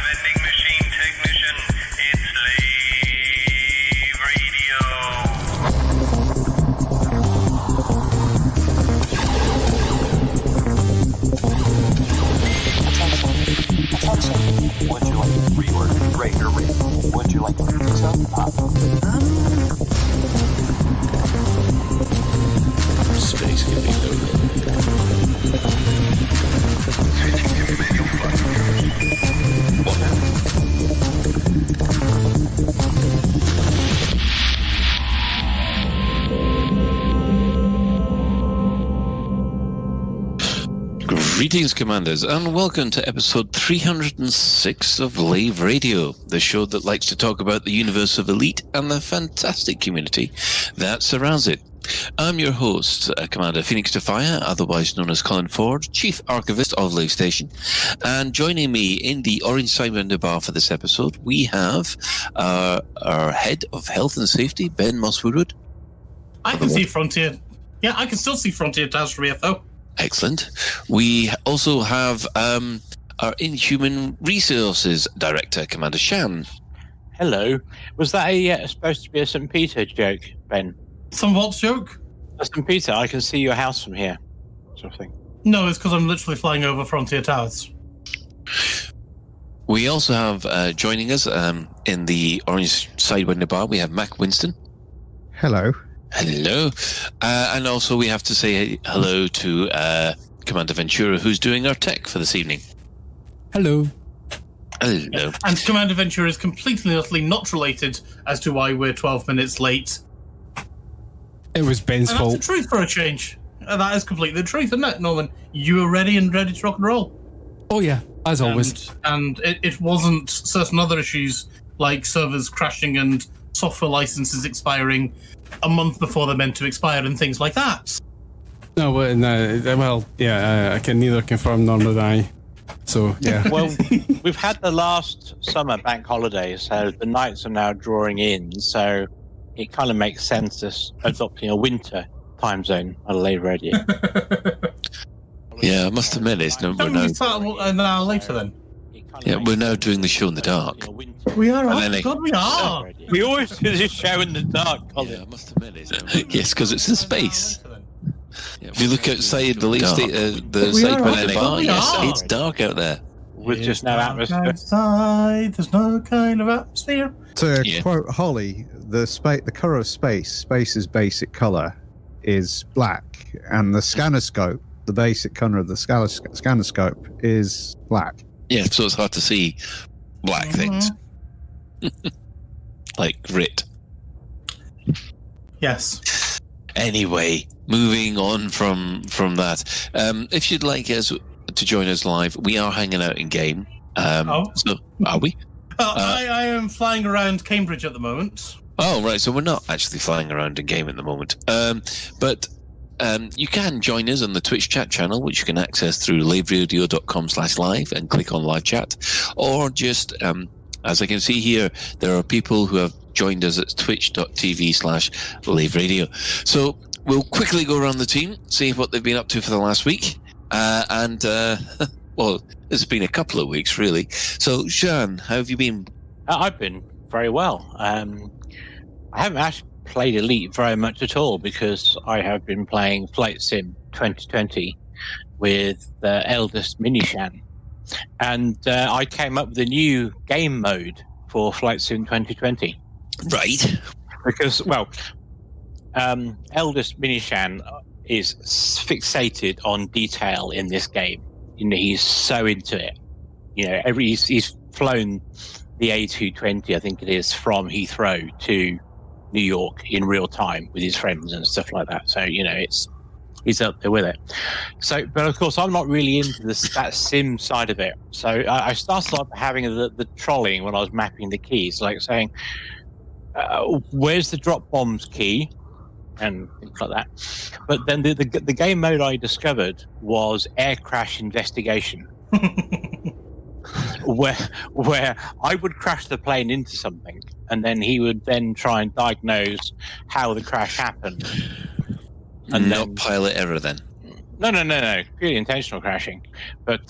vending machine technician. It's Attention. Would you like to reorder? Raider rate. Would you like pizza? Space can be loaded. Greetings, Commanders, and welcome to episode 306 of LaveRadio, the show that likes to talk about the universe of Elite and the fantastic community that surrounds it. I'm your host, Commander Phoenix to Fire, otherwise known as Colin Ford, Chief Archivist of Lave Station. And joining me in the Orange Sidewinder Bar for this episode, we have our Head of Health and Safety, Ben Moss-Woodward. I can see Frontier. Yeah, I can still see Frontier Catastrophe FO. Excellent. We also have our Inhuman Resources Director, Commander Shan. Hello. Was that supposed to be a St. Peter joke, Ben? Some what joke? A St. Peter, I can see your house from here, sort of thing. No, it's because I'm literally flying over Frontier Towers. We also have joining us in the Orange Sidewinder Bar, we have Mac Winston. Hello. Hello. And also we have to say hello to Commander Ventura, who's doing our tech for this evening. Hello. Hello. And Commander Ventura is completely and utterly not related as to why we're 12 minutes late. It was Ben's And fault. that's the truth for a change. And that is completely the truth, isn't it, Norman? You were ready to rock and roll. Oh yeah, as always. And it wasn't certain other issues like servers crashing and software licenses expiring a month before they're meant to expire and things like that. No, well, yeah, I can neither confirm nor deny. So, yeah. Well, we've had the last summer bank holiday, so the nights are now drawing in, so it kind of makes sense us adopting a winter time zone on LaveRadio. Yeah, I must admit it's no, Don't we start an hour later then? Yeah, we're now doing the show in the dark. We are. And then God, we are. We always do this show in the dark, Colin. Yeah, I must admit it's yes, because it's in space. Yeah, if you look outside the Lave State, the Sidewinder Bar, yes, it's dark out there. With just no atmosphere. Outside, there's no kind of atmosphere. To quote Holly, the colour of space's basic colour is black, and the scannerscope, the basic colour of the scannerscope is black. Yeah, so it's hard to see black things. Like grit. Yes. Anyway, moving on from that. If you'd like us to join us live, we are hanging out in game. So, are we? I am flying around Cambridge at the moment. Oh, right. So we're not actually flying around in game at the moment. But you can join us on the Twitch chat channel, which you can access through laveradio.com/live and click on live chat. Or just, as I can see here, there are people who have joined us at twitch.tv/laveradio. So we'll quickly go around the team, see what they've been up to for the last week. Well, it's been a couple of weeks, really. So, Sean, how have you been? I've been very well. I haven't actually played Elite very much at all because I have been playing Flight Sim 2020 with the eldest Minishan. And I came up with a new game mode for Flight Sim 2020. Right. Because, well, eldest Minishan is fixated on detail in this game. You know, he's so into it. You know, he's flown the A220, I think it is, from Heathrow to New York in real time with his friends and stuff like that. So, you know, he's up there with it. So, but of course, I'm not really into that sim side of it. So I started off having the trolling when I was mapping the keys, like saying, where's the drop bombs key? And things like that. But then the game mode I discovered was air crash investigation. where I would crash the plane into something, and then he would then try and diagnose how the crash happened. And not pilot error then? No. Purely intentional crashing. But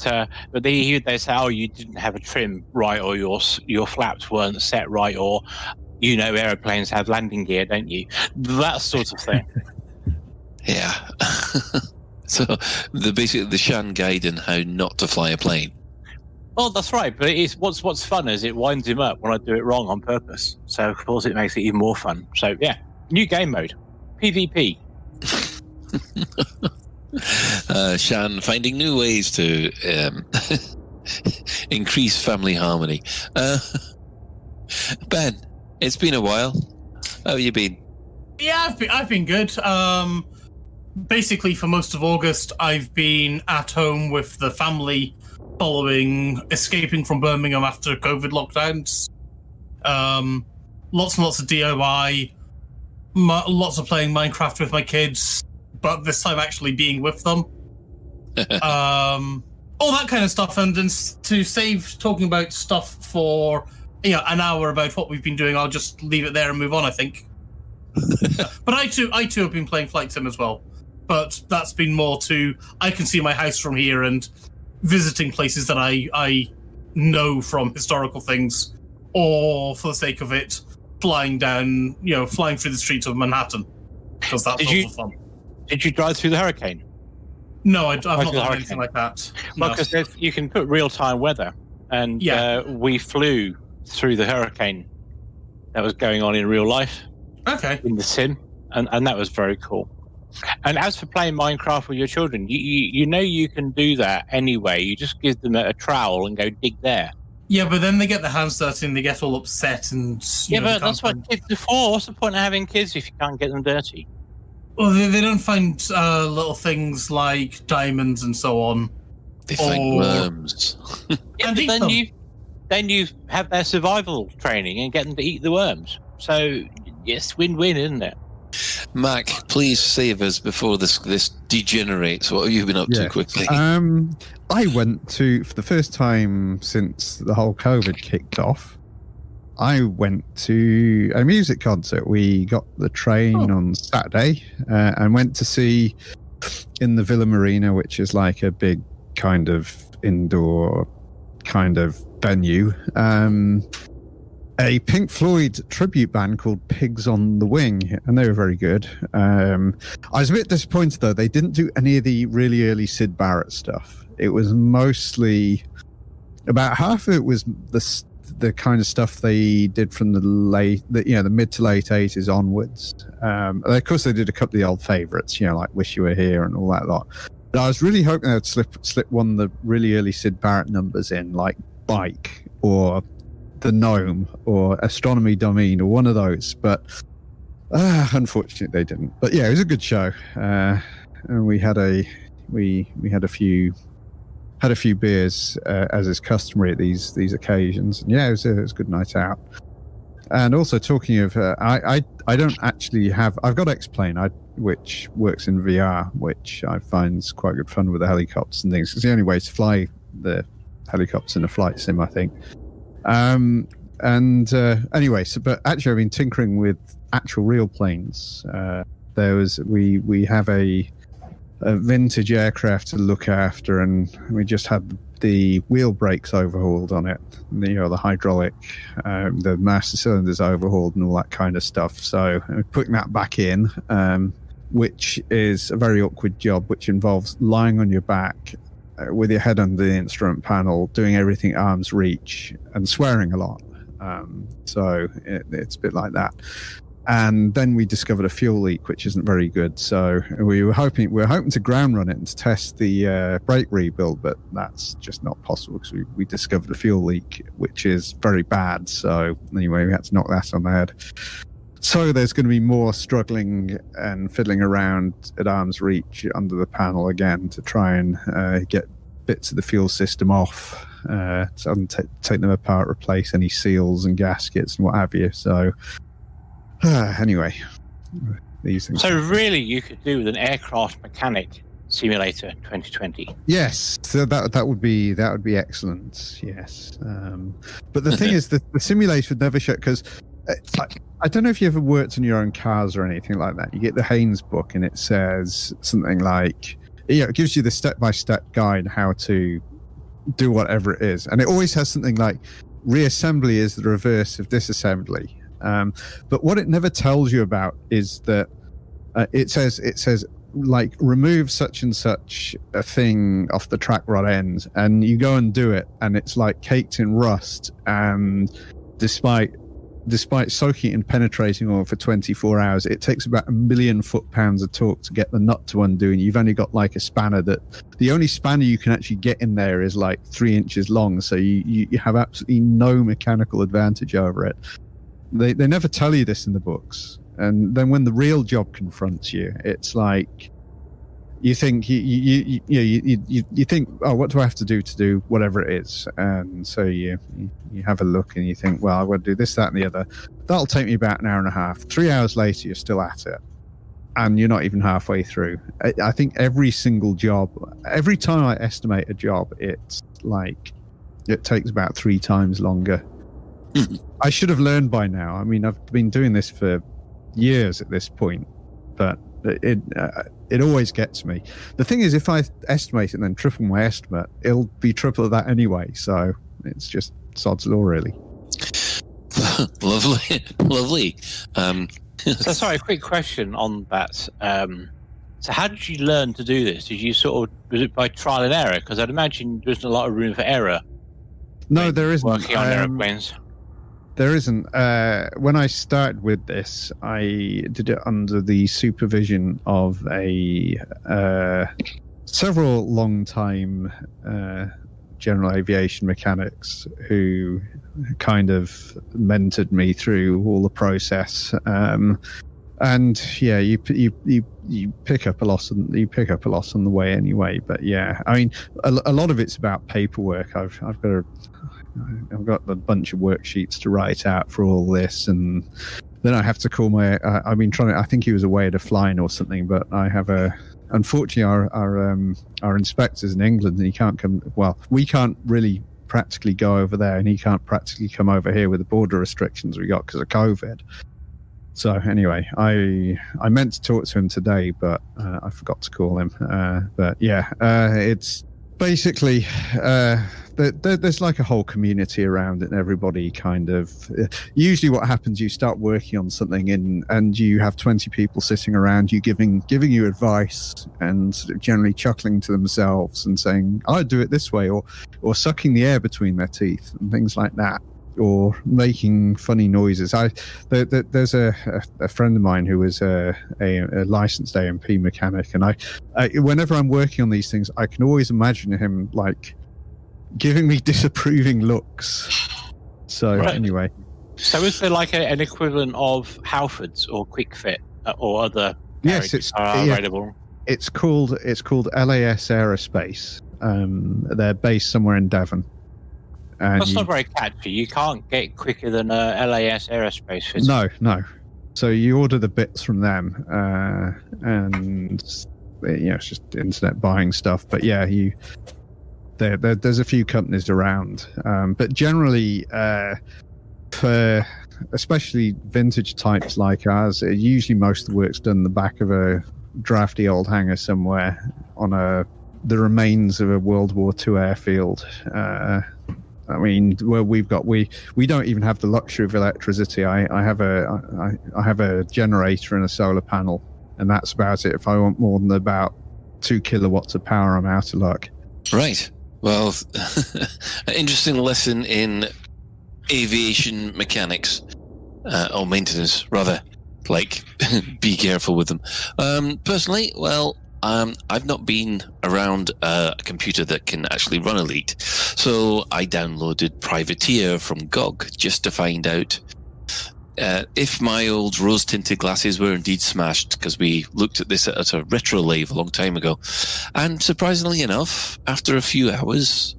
they say, oh, you didn't have a trim right, or your flaps weren't set right, or aeroplanes have landing gear, don't you? That sort of thing. Yeah. So basically the Shan guide in how not to fly a plane. Well, that's right. But it's what's fun is it winds him up when I do it wrong on purpose. So of course it makes it even more fun. So yeah, new game mode, PvP. Shan finding new ways to increase family harmony. Ben, it's been a while. How have you been? Yeah, I've been good. Basically, for most of August, I've been at home with the family, following escaping from Birmingham after COVID lockdowns. Lots and lots of DIY, lots of playing Minecraft with my kids, but this time actually being with them. All that kind of stuff, and then to save talking about stuff for an hour about what we've been doing, I'll just leave it there and move on, I think. But I too have been playing Flight Sim as well. But that's been more I can see my house from here and visiting places that I know from historical things, or for the sake of it, flying through the streets of Manhattan, because that's also fun. Did you drive through the hurricane? No, I've not done anything like that. Well, because you can put real-time weather, and we flew through the hurricane that was going on in real life. Okay. In the sim, and that was very cool. And as for playing Minecraft with your children, you can do that anyway. You just give them a trowel and go dig there. Yeah, but then they get their hands dirty and they get all upset and... but that's what kids do for. What's the point of having kids if you can't get them dirty? Well, they don't find little things like diamonds and so on. They find worms. But then you have their survival training and get them to eat the worms. So, yes, win-win, isn't it? Mac, please save us before this degenerates. What have you been up to quickly? I went to, for the first time since the whole COVID kicked off, I went to a music concert. We got the train on Saturday and went to see in the Villa Marina, which is like a big kind of indoor kind of venue, a Pink Floyd tribute band called Pigs on the Wing, and they were very good. I was a bit disappointed, though. They didn't do any of the really early Syd Barrett stuff. It was mostly... About half of it was the kind of stuff they did from the mid to late 80s onwards. Of course, they did a couple of the old favourites, like Wish You Were Here and all that lot. But I was really hoping they'd slip one of the really early Syd Barrett numbers in, like Bike or... The Gnome or Astronomy Domain or one of those, but unfortunately they didn't. But yeah, it was a good show, and we had a few beers as is customary at these occasions. And yeah, it was a good night out. And also talking of, I don't actually have. I've got X-Plane, which works in VR, which I find is quite good fun with the helicopters and things. It's the only way to fly the helicopters in a flight sim, I think. Anyway, but actually I've been tinkering with actual real planes. We have a vintage aircraft to look after, and we just had the wheel brakes overhauled on it, the hydraulic, the master cylinders overhauled and all that kind of stuff. So putting that back in, which is a very awkward job, which involves lying on your back with your head under the instrument panel, doing everything at arm's reach, and swearing a lot. So it's a bit like that. And then we discovered a fuel leak, which isn't very good. So we were hoping to ground run it and to test the brake rebuild, but that's just not possible because we discovered a fuel leak, which is very bad. So anyway, we had to knock that on the head. So there's going to be more struggling and fiddling around at arm's reach under the panel again to try and get bits of the fuel system off, take them apart, replace any seals and gaskets and what have you. So anyway, these things. So really, you could do with an aircraft mechanic simulator 2020. Yes, so that would be excellent. Yes, but the thing is, the simulator would never show, because I don't know if you ever worked on your own cars or anything like that. You get the Haynes book and it says something like it gives you the step-by-step guide how to do whatever it is, and it always has something like reassembly is the reverse of disassembly. But what it never tells you about is that it says like remove such and such a thing off the track rod end, and you go and do it, and it's like caked in rust, and despite soaking it in penetrating oil for 24 hours, it takes about 1 million foot-pounds of torque to get the nut to undo, and you've only got like a spanner that the only spanner you can actually get in there is like 3 inches long, so you have absolutely no mechanical advantage over it. They never tell you this in the books, and then when the real job confronts you, it's like you think you think, oh, what do I have to do whatever it is? And so you have a look and you think, well, I've got to do this, that, and the other. That'll take me about an hour and a half. 3 hours later, you're still at it, and you're not even halfway through. I think every single job, every time I estimate a job, it's like it takes about 3 times longer. I should have learned by now. I mean, I've been doing this for years at this point, but it always gets me. The thing is, if I estimate it and then triple my estimate, it'll be triple of that anyway. So it's just sod's law, really. Lovely. So sorry, a quick question on that. So how did you learn to do this? Did you was it by trial and error? Because I'd imagine there's a lot of room for error. No, there isn't. Working on airplanes. There isn't. When I started with this, I did it under the supervision of several long-time general aviation mechanics who kind of mentored me through all the process. And yeah, you pick up a lot on the way anyway. But yeah, I mean, a lot of it's about paperwork. I've got a bunch of worksheets to write out for all this, and then I have to call my. I've been trying to. I think he was away at a flying or something, but I have unfortunately, our inspector's in England, and he can't come. Well, we can't really practically go over there, and he can't practically come over here with the border restrictions we got because of COVID. So anyway, I meant to talk to him today, but I forgot to call him. But yeah, it's basically there's like a whole community around it, and everybody kind of. Usually, what happens, you start working on something, and you have 20 people sitting around you giving you advice, and sort of generally chuckling to themselves and saying, "I'd do it this way," or sucking the air between their teeth and things like that, or making funny noises. There's a friend of mine who is a licensed AMP mechanic, and I whenever I'm working on these things, I can always imagine him like giving me disapproving looks. So Right. Anyway, So is there like an equivalent of Halfords or Quick Fit or other yes, garages are available? it's called LAS Aerospace. They're based somewhere in Devon. And That's not very catchy. You can't get quicker than LAS Aerospace. Fit. No. So you order the bits from them, and it's just internet buying stuff. But yeah, there's a few companies around, but generally, for especially vintage types like ours, usually most of the work's done in the back of a drafty old hangar somewhere on the remains of a World War II airfield. I mean, where we don't even have the luxury of electricity. I have a generator and a solar panel, and that's about it. If I want more than about 2 kilowatts of power, I'm out of luck. Right. Well, an interesting lesson in aviation mechanics, or maintenance, rather. Like, be careful with them. Personally, well, I've not been around a computer that can actually run Elite, so I downloaded Privateer from GOG just to find out if my old rose-tinted glasses were indeed smashed, because we looked at this at a retro lathe a long time ago. And surprisingly enough, after a few hours,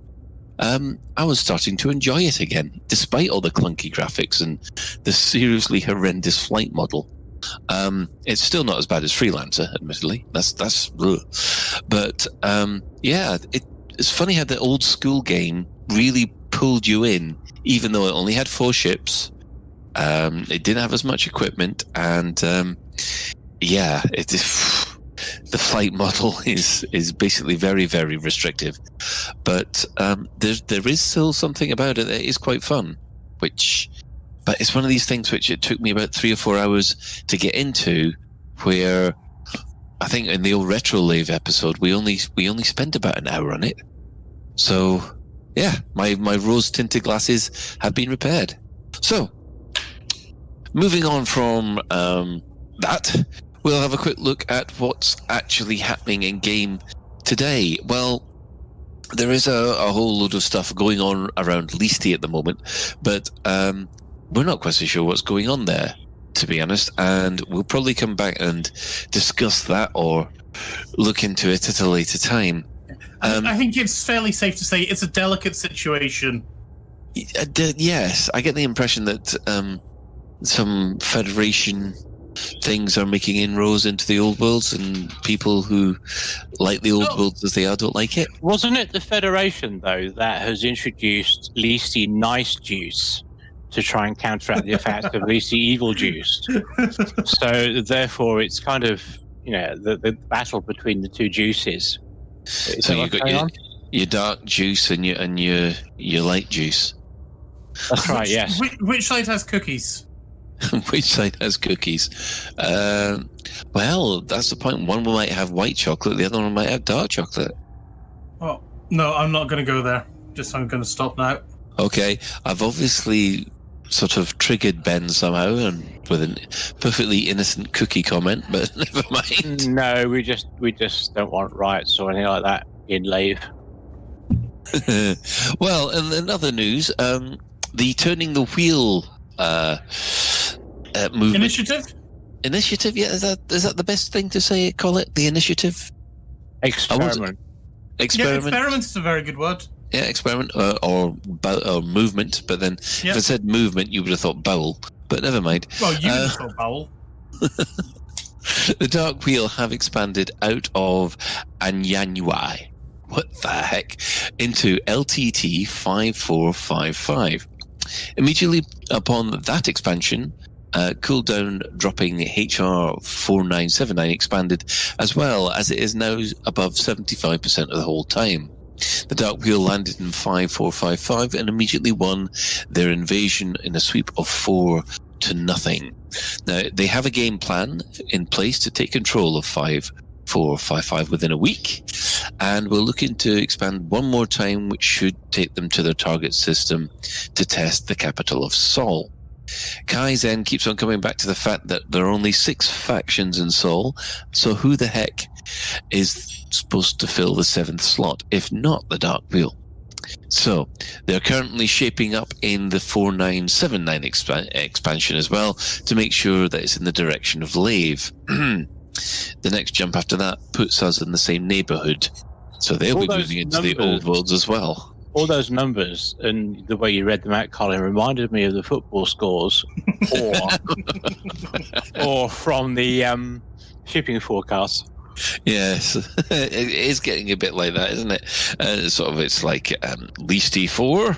I was starting to enjoy it again, despite all the clunky graphics and the seriously horrendous flight model. It's still not as bad as Freelancer, admittedly. That's but yeah, it's funny how the old school game really pulled you in, even though it only had 4 ships. It didn't have as much equipment, and yeah, the flight model is basically very, very restrictive. But there is still something about it that is quite fun, but it's one of these things which it took me about 3 or 4 hours to get into, where I think in the old Retro Lave episode, we only spent about an hour on it. So, yeah, my rose-tinted glasses have been repaired. So, moving on from that, we'll have a quick look at what's actually happening in game today. Well, there is a whole load of stuff going on around Leasty at the moment, but we're not quite so sure what's going on there, to be honest, and we'll probably come back and discuss that or look into it at a later time. I think it's fairly safe to say it's a delicate situation. Yes, I get the impression that some Federation things are making inroads into the old worlds, and people who like the old worlds as they are don't like it. Wasn't it the Federation, though, that has introduced Leasty Nice Juice to try and counteract the effects of Leasty Evil Juice? So, therefore, it's kind of, the battle between the two juices. So you've got your dark juice and your light juice. That's right, yes. Which side has cookies? Which side has cookies? Well, that's the point. One might have white chocolate, the other one might have dark chocolate. Oh, no, I'm not going to go there. I'm going to stop now. Okay, I've obviously sort of triggered Ben somehow, and with a perfectly innocent cookie comment, but never mind. No, we just don't want riots or anything like that in Lave. Well, and in other news, the Turning the Wheel movement. Initiative, yeah, is that the best thing to say? Call it the initiative? Experiment. Yeah, experiment is a very good word. Yeah, experiment or movement, but then if I said movement, you would have thought bowel, but never mind. Well, you would have thought bowel. The Dark Wheel have expanded out of Anyanwai, what the heck, into LTT 5455. Immediately upon that expansion, cooldown dropping HR 4979 expanded, as well as it is now above 75% of the whole time. The Dark Wheel landed in 5455 and immediately won their invasion in a sweep of 4-0. Now, they have a game plan in place to take control of 5455 within a week, and we're looking to expand one more time, which should take them to their target system to test the capital of Sol. Kai Zen keeps on coming back to the fact that there are only 6 factions in Sol, so who the heck is supposed to fill the 7th slot, if not the Dark Wheel? So, they're currently shaping up in the 4979 expansion as well, to make sure that it's in the direction of Lave. The next jump after that puts us in the same neighbourhood, so they'll be moving into the old worlds as well. All those numbers and the way you read them out, Colin, reminded me of the football scores, or from the shipping forecast. Yes, it is getting a bit like that, isn't it? It's like Leasty 4,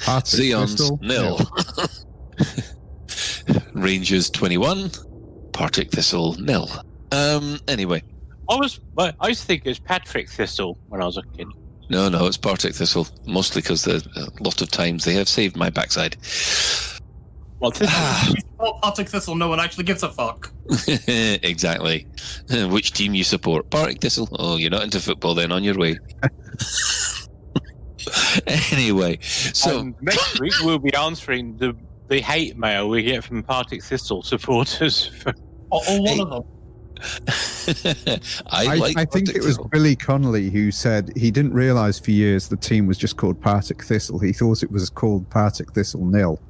Xeons 0, Rangers 21, Partick Thistle 0. Anyway, I used to think it was Patrick Thistle when I was a kid. No, it's Partick Thistle, mostly because a lot of times they have saved my backside. Well, Partick Thistle, no one actually gives a fuck. Exactly. Which team you support? Partick Thistle? Oh, you're not into football then, on your way. Anyway, so... next week we'll be answering the hate mail we get from Partick Thistle supporters. Or one of them. I think it was Billy Connolly who said he didn't realise for years the team was just called Partick Thistle. He thought it was called Partick Thistle 0.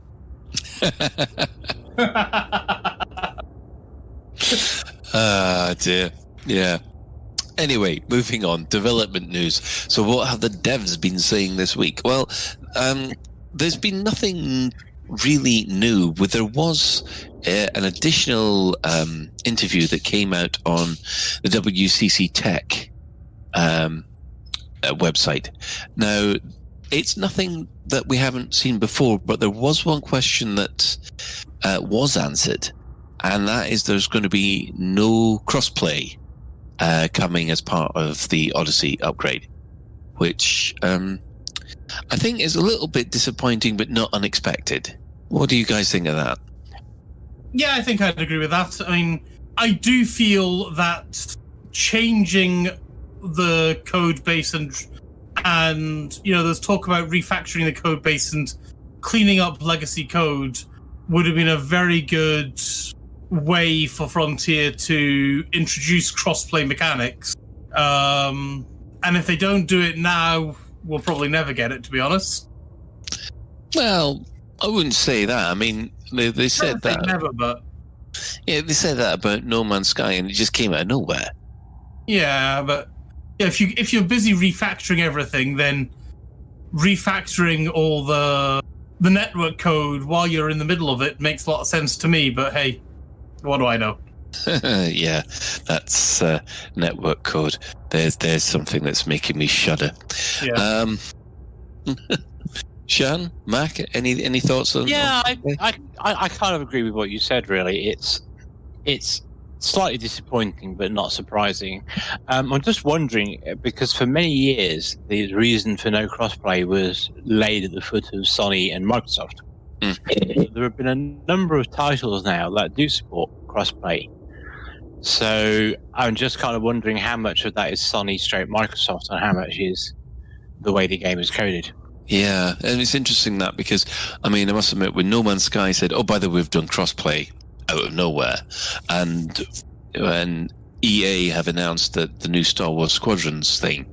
Dear. Yeah. Anyway, moving on. Development news. So what have the devs been saying this week? Well, there's been nothing really new. There was an additional interview that came out on the WCC Tech website. Now, it's nothing that we haven't seen before, but there was one question that was answered, and that is there's going to be no crossplay coming as part of the Odyssey upgrade, which I think is a little bit disappointing, but not unexpected. What do you guys think of that? Yeah, I think I'd agree with that. I mean, I do feel that changing the code base and there's talk about refactoring the code base and cleaning up legacy code would have been a very good way for Frontier to introduce crossplay mechanics. And if they don't do it now, we'll probably never get it, to be honest. Well, I wouldn't say that. I mean, they said that. Never, but yeah, they said that about No Man's Sky, and it just came out of nowhere. Yeah, but if you're busy refactoring everything, then refactoring all the network code while you're in the middle of it makes a lot of sense to me. But hey, what do I know? Yeah, that's network code. There's something that's making me shudder. Yeah. Sean, Mac, any thoughts on? Yeah, I kind of agree with what you said. Really, it's slightly disappointing, but not surprising. I'm just wondering, because for many years the reason for no crossplay was laid at the foot of Sony and Microsoft. There have been a number of titles now that do support crossplay. So I'm just kind of wondering how much of that is Sony straight Microsoft and how much is the way the game is coded. Yeah, and it's interesting that because, I mean, I must admit, when No Man's Sky said, oh, by the way, we've done crossplay out of nowhere, and when EA have announced that the new Star Wars Squadrons thing,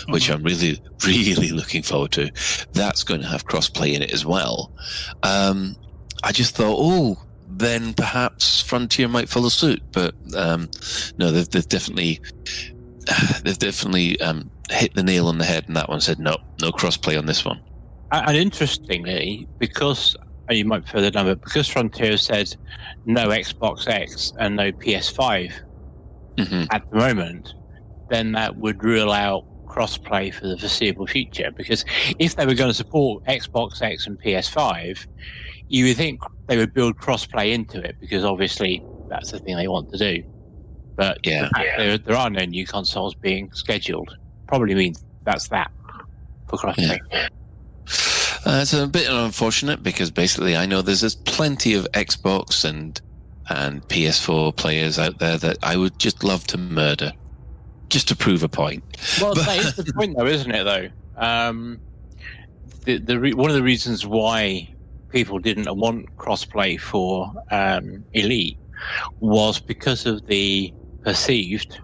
which I'm really, really looking forward to, that's going to have crossplay in it as well. I just thought, then perhaps Frontier might follow suit, but no, they've definitely hit the nail on the head, and that one said no crossplay on this one. And interestingly, because you might prefer the number, because Frontier said no Xbox X and no PS5 at the moment, then that would rule out crossplay for the foreseeable future. Because if they were going to support Xbox X and PS5, you would think they would build crossplay into it, because obviously that's the thing they want to do. But yeah, there are no new consoles being scheduled. Probably means that's that for crossplay. Yeah. It's a bit unfortunate, because basically I know there's plenty of Xbox and PS4 players out there that I would just love to murder, just to prove a point. Well, that is the point, though, isn't it? Though, one of the reasons why people didn't want crossplay for Elite was because of the perceived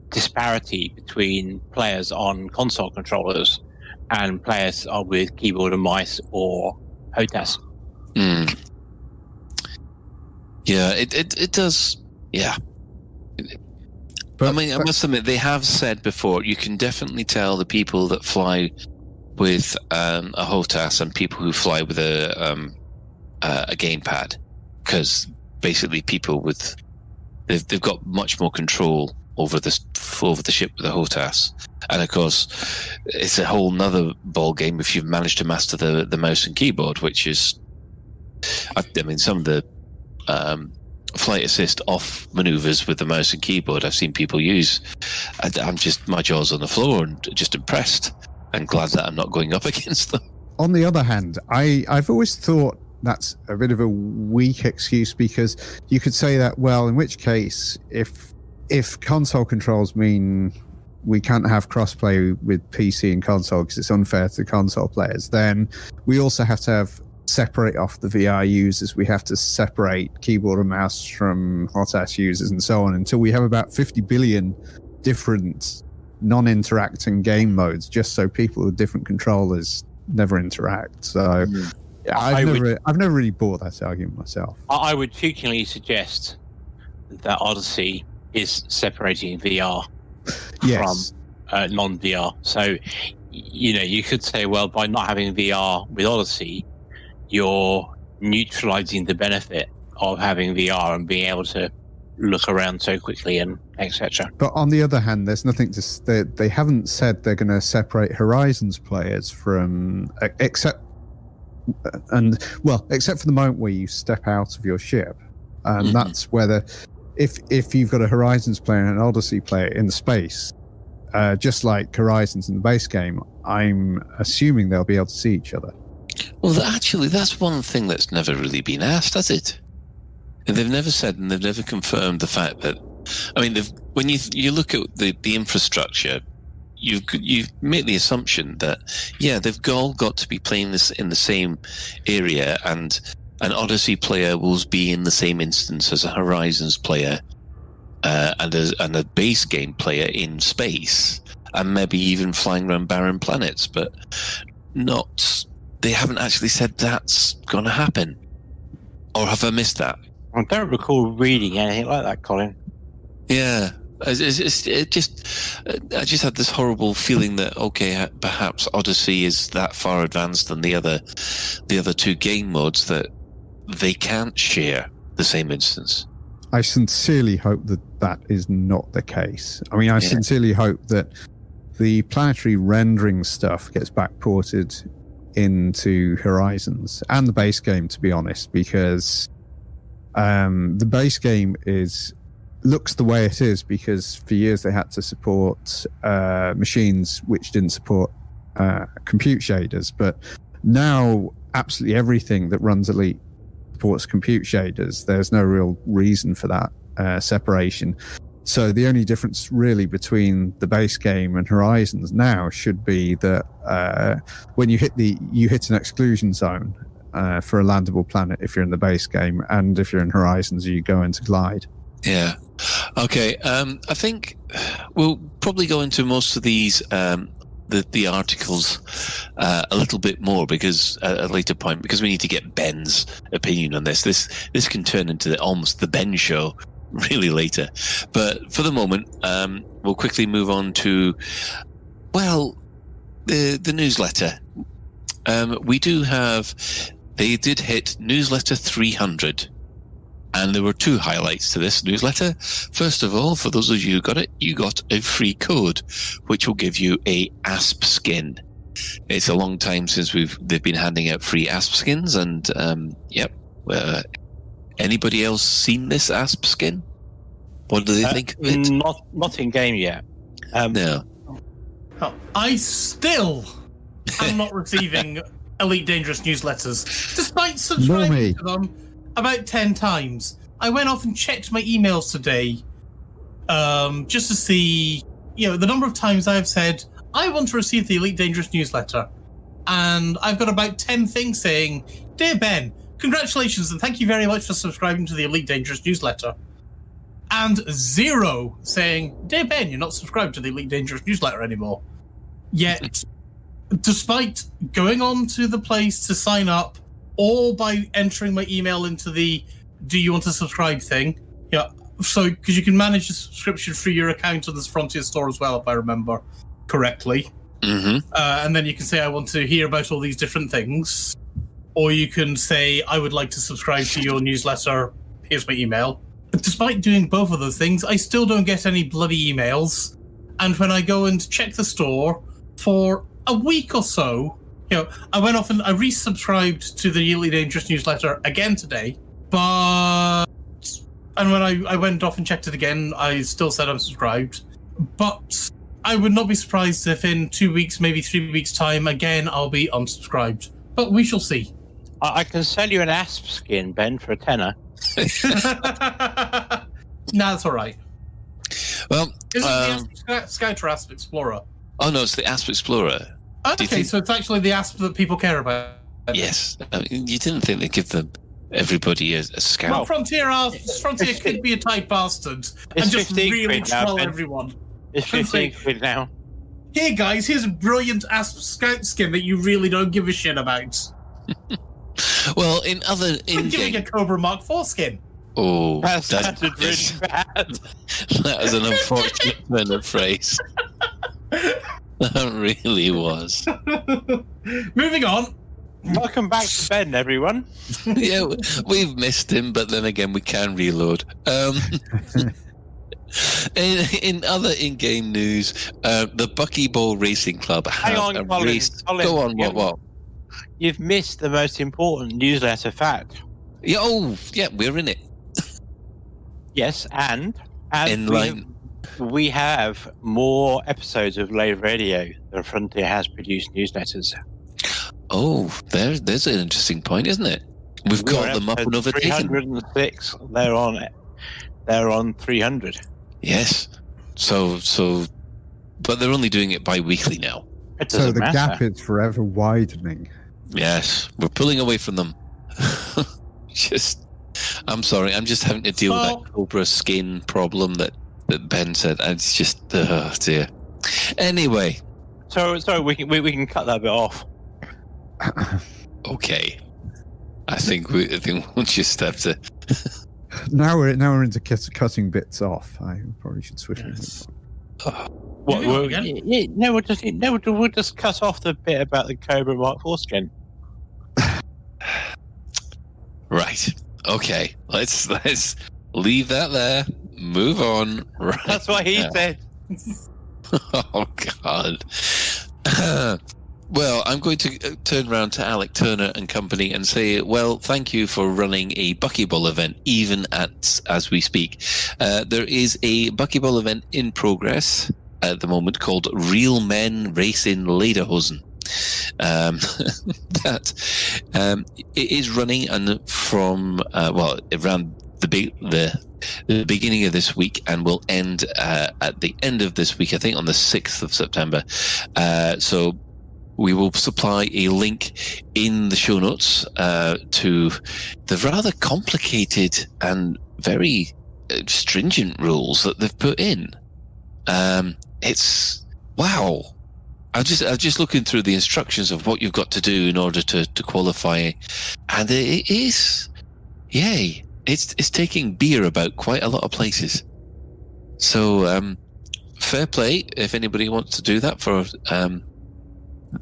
disparity between players on console controllers and players with keyboard and mice or HOTAS. Yeah, it does. Yeah. But, I mean, I must admit, they have said before, you can definitely tell the people that fly with a HOTAS and people who fly with a gamepad, because basically people with they've got much more control over the ship with the HOTAS, and of course it's a whole nother ball game if you've managed to master the mouse and keyboard, which is, I mean, some of the flight assist off maneuvers with the mouse and keyboard I've seen people use. I'm just, my jaw's on the floor and just impressed and glad that I'm not going up against them. On the other hand, I've always thought that's a bit of a weak excuse, because you could say that, well, in which case, if console controls mean we can't have crossplay with PC and console because it's unfair to console players, then we also have to separate off the VR users. We have to separate keyboard and mouse from HOTAS users and so on, until we have about 50 billion different non-interacting game modes, just so people with different controllers never interact. So yeah, I've never really bought that argument myself. I would cheekily suggest that Odyssey is separating VR from non-VR. So, you could say, well, by not having VR with Odyssey, you're neutralizing the benefit of having VR and being able to look around so quickly and etc. But on the other hand, there's nothing to they haven't said they're going to separate Horizons players from except for the moment where you step out of your ship and that's whether if you've got a Horizons player and an Odyssey player in the space, just like Horizons in the base game, I'm assuming they'll be able to see each other. Well, actually, that's one thing that's never really been asked, has it? And they've never said, and they've never confirmed the fact that. I mean, when you look at the infrastructure, you make the assumption that they've all got to be playing this in the same area, and an Odyssey player will be in the same instance as a Horizons player, and a base game player in space, and maybe even flying around barren planets, but not. They haven't actually said that's going to happen, or have I missed that? I don't recall reading anything like that, Colin. Yeah, I just had this horrible feeling that perhaps Odyssey is that far advanced than the other two game modes that they can't share the same instance. I sincerely hope that is not the case. I mean, I sincerely hope that the planetary rendering stuff gets backported into Horizons and the base game, to be honest, because the base game looks the way it is because for years they had to support machines which didn't support compute shaders, but now absolutely everything that runs Elite supports compute shaders. There's no real reason for that separation. So the only difference really between the base game and Horizons now should be that when you hit an exclusion zone for a landable planet if you're in the base game, and if you're in Horizons you go into glide. Yeah. Okay. I think we'll probably go into most of these the articles a little bit more because at a later point, because we need to get Ben's opinion on this. This can turn into almost the Ben show really later. But for the moment, we'll quickly move on to the newsletter. We do have. They did hit newsletter 300. And there were two highlights to this newsletter. First of all, for those of you who got it, you got a free code, which will give you a ASP skin. It's a long time since they've been handing out free ASP skins, and anybody else seen this ASP skin? What do they think of it? Not in game yet. No. I still am not receiving Elite Dangerous newsletters, despite subscribing to them about 10 times. I went off and checked my emails today just to see, the number of times I've said, I want to receive the Elite Dangerous newsletter. And I've got about 10 things saying, Dear Ben, congratulations and thank you very much for subscribing to the Elite Dangerous newsletter. And 0 saying, Dear Ben, you're not subscribed to the Elite Dangerous newsletter anymore. Yet, despite going on to the place to sign up, or by entering my email into the do you want to subscribe thing. So because you can manage the subscription through your account on this Frontier store as well, if I remember correctly. Mm-hmm. And then you can say, I want to hear about all these different things. Or you can say, I would like to subscribe to your newsletter. Here's my email. But despite doing both of those things, I still don't get any bloody emails. And when I go and check the store for a week or so, I went off and I resubscribed to the Elite Dangerous newsletter again today, and when I went off and checked it again, I still said I'm subscribed. But I would not be surprised if in 2 weeks, maybe 3 weeks' time, again, I'll be unsubscribed. But we shall see. I can sell you an ASP skin, Ben, for a tenner. Nah, that's all right. Well, Is it the Scout or ASP Explorer? Oh no, it's the ASP Explorer. Okay, so it's actually the ASP that people care about. Yes. I mean, you didn't think they'd give everybody a scout? Well, Frontier could be a tight bastard and just really troll everyone. It's 15 quid now. Here, guys, here's a brilliant ASP Scout skin that you really don't give a shit about. Well, I'm giving a Cobra Mark IV skin. Oh, that sounded really bad. That was an unfortunate turn of phrase. That really was. Moving on. Welcome back to Ben, everyone. Yeah, we've missed him, but then again, we can reload. In other in-game news, the Buckyball Racing Club have a race. Colin, go on, what? You've missed the most important newsletter fact. Yeah, we're in it. Yes, and In line. we have more episodes of LaveRadio than Frontier has produced newsletters. Oh, there's an interesting point, isn't it? We've We are caught them up and episode overtaken. 306. They're on 300. Yes. So, but they're only doing it bi-weekly now. It So doesn't the matter. gap is forever widening. Yes, we're pulling away from them. I'm sorry, I'm just having to deal with that Cobra skin problem that Ben said. And it's just, oh dear. Anyway. So we can cut that bit off. Okay. I think we'll just have to. Now we're into cutting bits off. I probably should switch. Yes. What, Moving on again. we'll just cut off the bit about the Cobra Mark IV skin. Right. Okay. Let's leave that there. Move on. Right. That's what he said. Oh God. Well, I'm going to turn around to Alec Turner and company and say, well, thank you for running a Buckyball event, even as we speak. There is a Buckyball event in progress at the moment called Real Men Race in Lederhosen. That it is running and from around the beginning of this week and will end at the end of this week, I think on the 6th of September. So we will supply a link in the show notes to the rather complicated and very stringent rules that they've put in. It's wow. I'm just looking through the instructions of what you've got to do in order to qualify, and it is, yay! It's taking beer about quite a lot of places. So fair play if anybody wants to do that for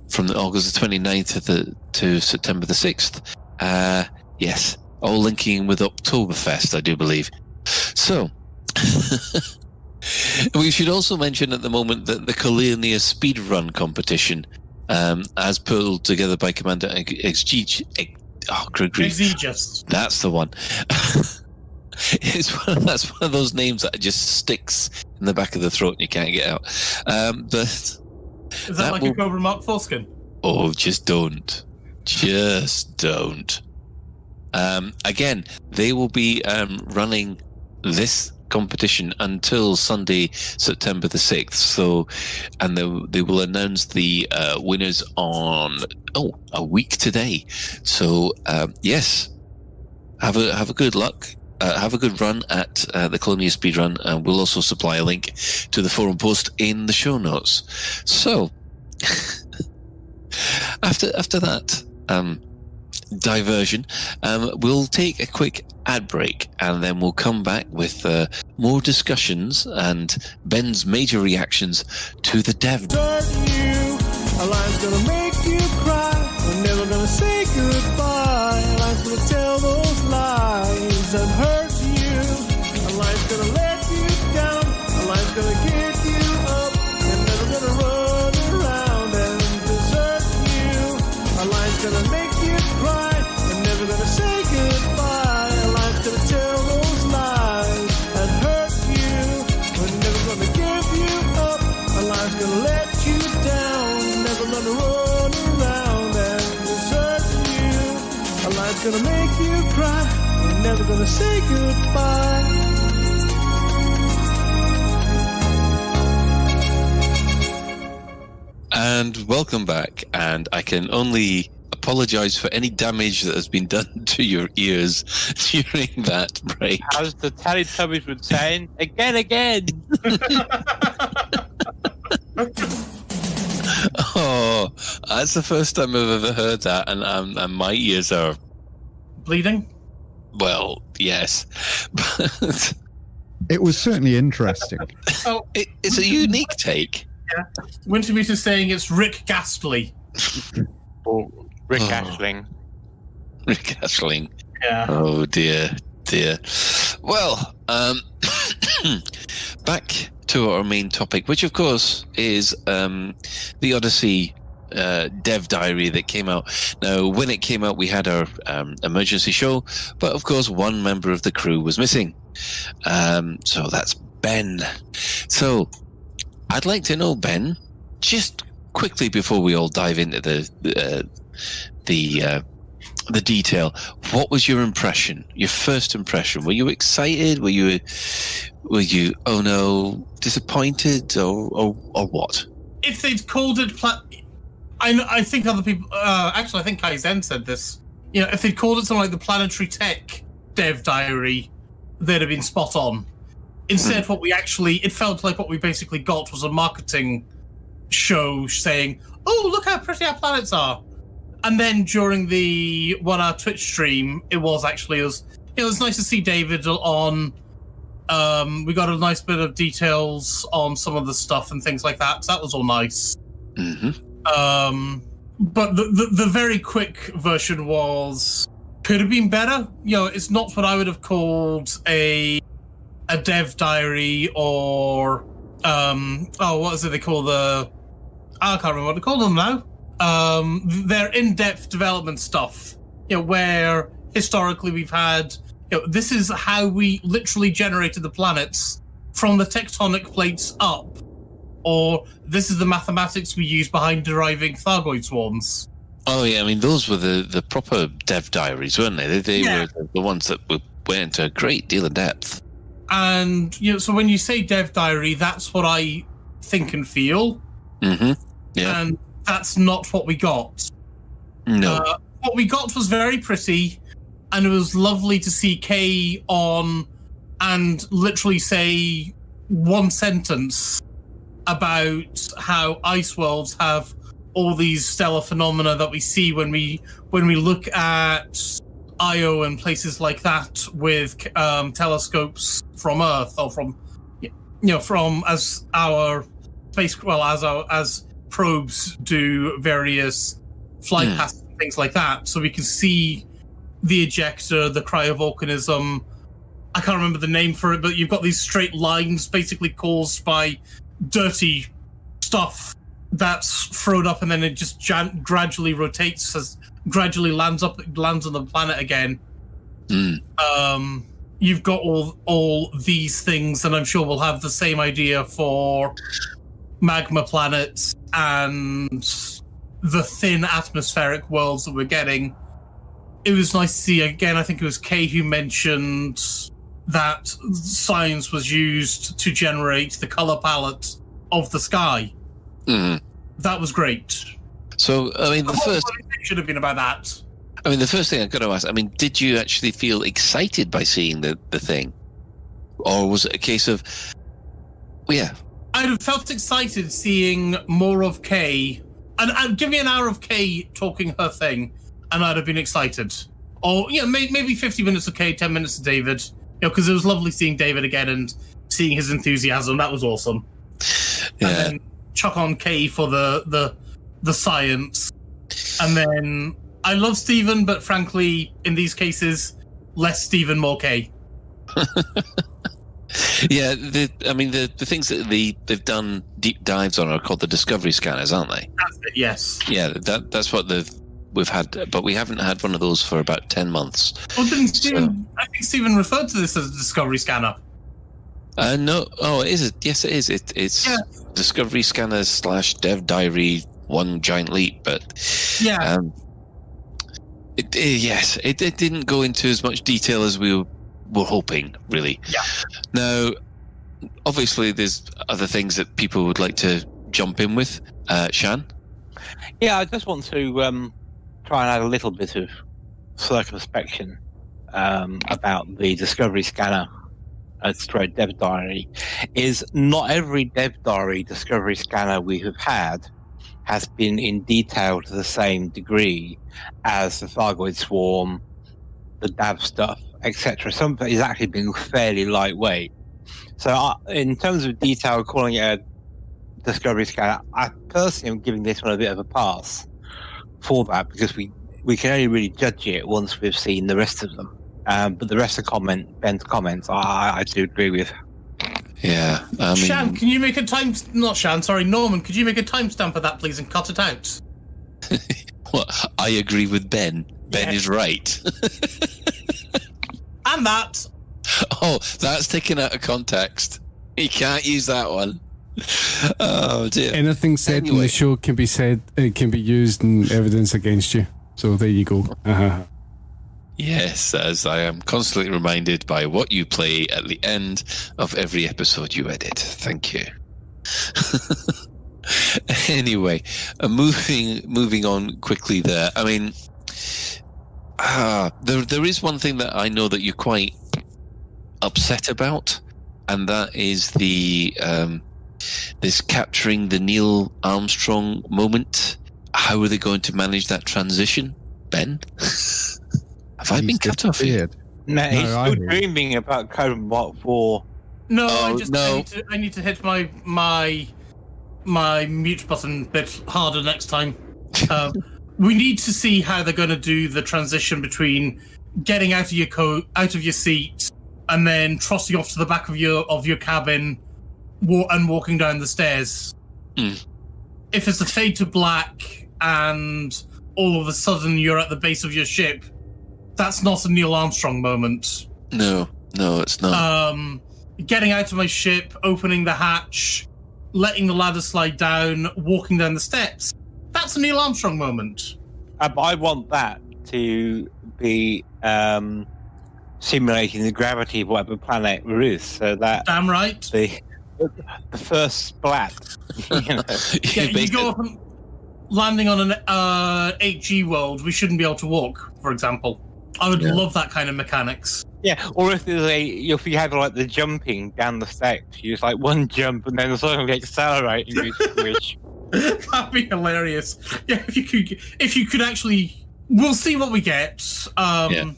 from the August the 29th to September the 6th. Yes, all linking with Oktoberfest, I do believe. So. We should also mention at the moment that the Collinia speedrun competition, as pulled together by Commander Exegius. That's the one. That's one of those names that just sticks in the back of the throat and you can't get out. But is that like a Cobra Mark IV skin? Oh, just don't. Just don't. Again, they will be running this competition until Sunday, September the 6th. So, and they will announce the winners on a week today. So, yes, have a good luck. Have a good run at the Colonia Speedrun, and we'll also supply a link to the forum post in the show notes. So, after that diversion, we'll take a quick ad break, and then we'll come back with more discussions and Ben's major reactions to the dev. A line's gonna make you cry. We're never gonna say goodbye. A line's gonna tell those lies and hurt you. A line's gonna let you down. A line's gonna get you up. They're never gonna run around and desert you. A line's gonna make you cry. They're never gonna say goodbye. A line's gonna tell those lies and hurt you. We're never gonna give you up. A line's gonna let you down. Never gonna run around and desert you. A line's gonna make you cry. You're never gonna say goodbye. And welcome back. And I can only apologize for any damage that has been done to your ears during that break. As the Teletubbies would say, again. Oh, that's the first time I've ever heard that, and my ears are Bleeding? well, yes, but It was certainly interesting. Oh, it's a unique take. Wintermeter's saying it's Rick Ghastly. Or Rick Oh. Ashling. Rick Ashling. Yeah. Oh dear. Well, back to our main topic, which of course is the Odyssey dev diary that came out. Now, when it came out, we had our emergency show, but of course, one member of the crew was missing. So that's Ben. So I'd like to know, Ben, just quickly before we all dive into the detail, what was your impression? Your first impression? Were you excited? Were you oh no, disappointed, or what? If they'd called it I think other people actually I think Kaizen said this. You know, if they'd called it something like the Planetary Tech Dev Diary, they'd have been spot on. Instead, it felt like what we basically got was a marketing show saying, "Oh, look how pretty our planets are." And then during the 1 hour Twitch stream, it was nice to see David on. We got a nice bit of details on some of the stuff and things like that. So that was all nice. Mm-hmm. But the very quick version could have been better. You know, it's not what I would have called a dev diary or what is it they call I can't remember what they call them now. Their in-depth development stuff. You know, where historically we've had, this is how we literally generated the planets from the tectonic plates up, or this is the mathematics we use behind deriving Thargoid swarms. Oh yeah, I mean those were the proper dev diaries, weren't they? They were the ones that went into a great deal of depth. And so when you say dev diary, that's what I think and feel. Mm-hmm. Yeah. And that's not what we got. No. What we got was very pretty, and it was lovely to see Kay on and literally say one sentence about how ice worlds have all these stellar phenomena that we see when we look at Io and places like that with telescopes from Earth, or from as our space, as probes do various flight paths and things like that, so we can see the ejector, the cryovolcanism. I can't remember the name for it, but you've got these straight lines basically caused by dirty stuff that's thrown up, and then it just gradually rotates as gradually lands on the planet again. You've got all these things, and I'm sure we'll have the same idea for magma planets and the thin atmospheric worlds that we're getting. It was nice to see again. I think it was Kay who mentioned that science was used to generate the color palette of the sky. That was great. So, I mean, the first should have been about that. I mean, the first thing I've got to ask, I mean, did you actually feel excited by seeing the thing? Or was it a case of, I'd have felt excited seeing more of Kay. And give me an hour of Kay talking her thing, and I'd have been excited. Or, maybe 50 minutes of Kay, 10 minutes of David. Because it was lovely seeing David again and seeing his enthusiasm. That was awesome. Yeah. And then chuck on Kay for the science. And then I love Stephen, but frankly, in these cases, less Stephen, more Kay. Yeah, the things that they've done deep dives on are called the Discovery Scanners, aren't they? That's it, yes. Yeah, that's what we've had, but we haven't had one of those for about 10 months. Well, I think Stephen referred to this as a Discovery Scanner. No. Oh, is it? Yes, it is. It's Discovery Scanner / Dev Diary, one giant leap. But it didn't go into as much detail as we were hoping, really. Yeah. Now, obviously, there's other things that people would like to jump in with. Shan? Yeah, I just want to try and add a little bit of circumspection about the Discovery Scanner straight Dev Diary. Is not every Dev Diary Discovery Scanner we have had has been in detail to the same degree as the Thargoid Swarm, the DAV stuff, etc. Some of it has actually been fairly lightweight. So in terms of detail, calling it a Discovery Scanner, I personally am giving this one a bit of a pass for that, because we can only really judge it once we've seen the rest of them. But the rest of Ben's comments, I do agree with. Yeah. I mean, Shan, can you make a Norman, could you make a timestamp of that, please, and cut it out? Well, I agree with Ben. Ben is right. And that. Oh, that's taken out of context. You can't use that one. Oh dear. Anything said in the show can be said. It can be used in evidence against you. So there you go. Yes, as I am constantly reminded by what you play at the end of every episode you edit. Thank you. Anyway, moving on quickly there. I mean, there is one thing that I know that you're quite upset about, and that is the this capturing the Neil Armstrong moment. How are they going to manage that transition, Ben? Have I been cut off here? No, he's still dreaming about Cold War 4. No, no. I need to hit my mute button a bit harder next time. We need to see how they're going to do the transition between getting out of your seat, and then trotting off to the back of your cabin, and walking down the stairs. Mm. If it's a fade to black, and all of a sudden you're at the base of your ship, that's not a Neil Armstrong moment. No, it's not. Getting out of my ship, opening the hatch, letting the ladder slide down, walking down the steps. That's a Neil Armstrong moment. I want that to be simulating the gravity of whatever planet we're in, so that Damn right. the first splat. You go up and landing on an 8G world, we shouldn't be able to walk, for example. I would love that kind of mechanics. Yeah, or if you have like the jumping down the steps, you just like one jump and then suddenly accelerate and you switch. That'd be hilarious. Yeah, if you could actually, we'll see what we get. I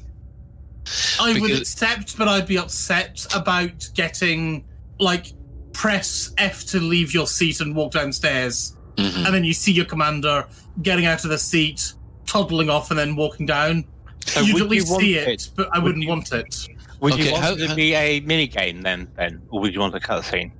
would accept, but I'd be upset about getting press F to leave your seat and walk downstairs, and then you see your commander getting out of the seat, toddling off, and then walking down. So you'd at least see it, but I wouldn't want it. Would you want it to be a mini game then, Ben, or would you want a cutscene?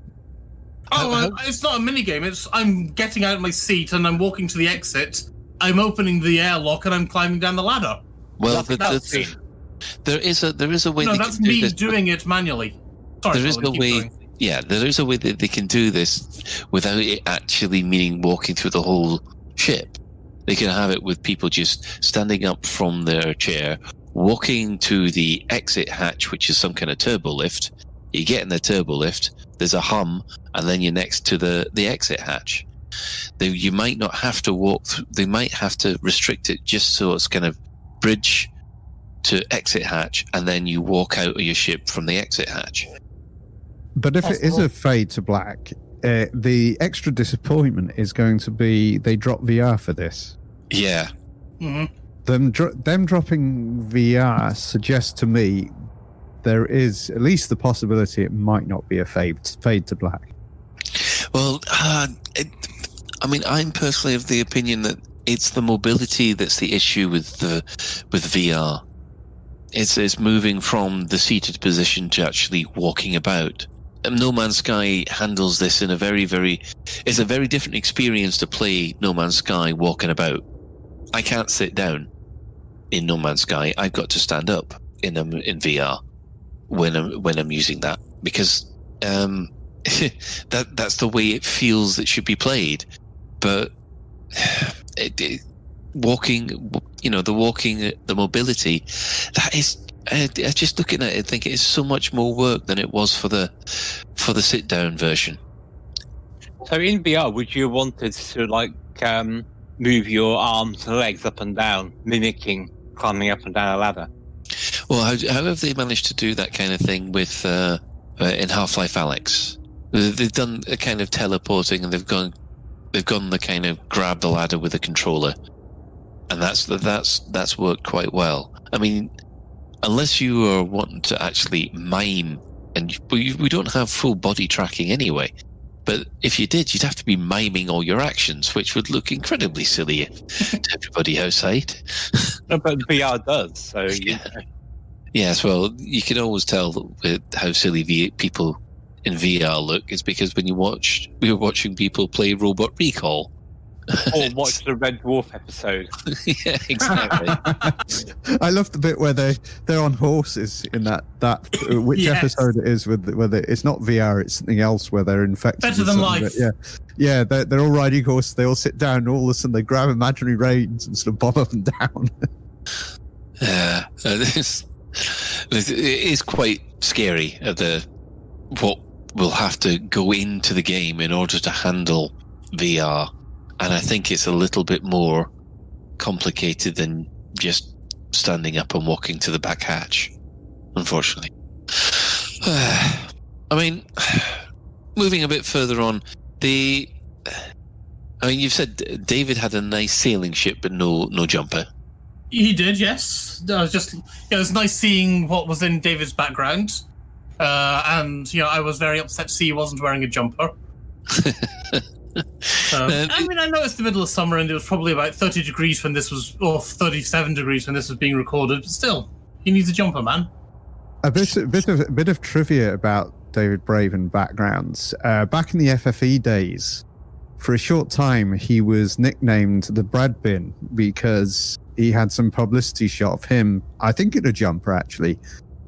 It's not a mini game. It's I'm getting out of my seat and I'm walking to the exit. I'm opening the airlock and I'm climbing down the ladder. Well, there is a way. No, they that's can do me this. doing it manually. Sorry, There is Colin, a keep way. going. Yeah, there is a way that they can do this without it actually meaning walking through the whole ship. They can have it with people just standing up from their chair, walking to the exit hatch, which is some kind of turbo lift. You get in the turbo lift, there's a hum, and then you're next to the exit hatch. You might not have to walk through, they might have to restrict it just so it's kind of bridge to exit hatch, and then you walk out of your ship from the exit hatch. But if it is a fade to black, the extra disappointment is going to be they drop VR for this. Yeah. Mm-hmm. Them dropping VR suggests to me there is at least the possibility it might not be a fade to black. Well, I'm personally of the opinion that it's the mobility that's the issue with VR. It's moving from the seated position to actually walking about. No Man's Sky handles this in a very, it's a very different experience to play No Man's Sky walking about. I can't sit down in No Man's Sky. I've got to stand up in VR when I'm using that, because that's the way it feels it should be played. But walking, the mobility, that is. Just looking at it, I think it's so much more work than it was for the sit down version. So in VR, would you wanted to move your arms and legs up and down, mimicking climbing up and down a ladder? Well, how have they managed to do that kind of thing with in Half-Life Alyx? They've done a kind of teleporting, and they've gone the kind of grab the ladder with a controller, and that's worked quite well. I mean, unless you are wanting to actually mime, and we don't have full body tracking anyway, but if you did, you'd have to be miming all your actions, which would look incredibly silly to everybody outside. But VR does, so yeah. Yes, well, you can always tell how silly people in VR look. It's because when we were watching people play Robot Recall, Or watch the Red Dwarf episode. Yeah, exactly. I love the bit where they're on horses in that which Yes. episode it is with where it's not VR, it's something else where they're infected. Better with Than something, Life. but yeah, they're all riding horses. They all sit down, and all of a sudden they grab imaginary reins and sort of bob up and down. Yeah, it is quite scary what will have to go into the game in order to handle VR, and I think it's a little bit more complicated than just standing up and walking to the back hatch, unfortunately. I mean, moving a bit further on, you've said David had a nice sailing ship but no jumper. He did, yes. I was just, it was nice seeing what was in David's background, and I was very upset to see he wasn't wearing a jumper. I mean, I know it's the middle of summer, and it was probably about 30 degrees when this was, or 37 degrees when this was being recorded. But still, he needs a jumper, man. A bit of trivia about David Braben backgrounds. Back in the FFE days, for a short time, he was nicknamed the Brad Bin because he had some publicity shot of him, I think in a jumper actually,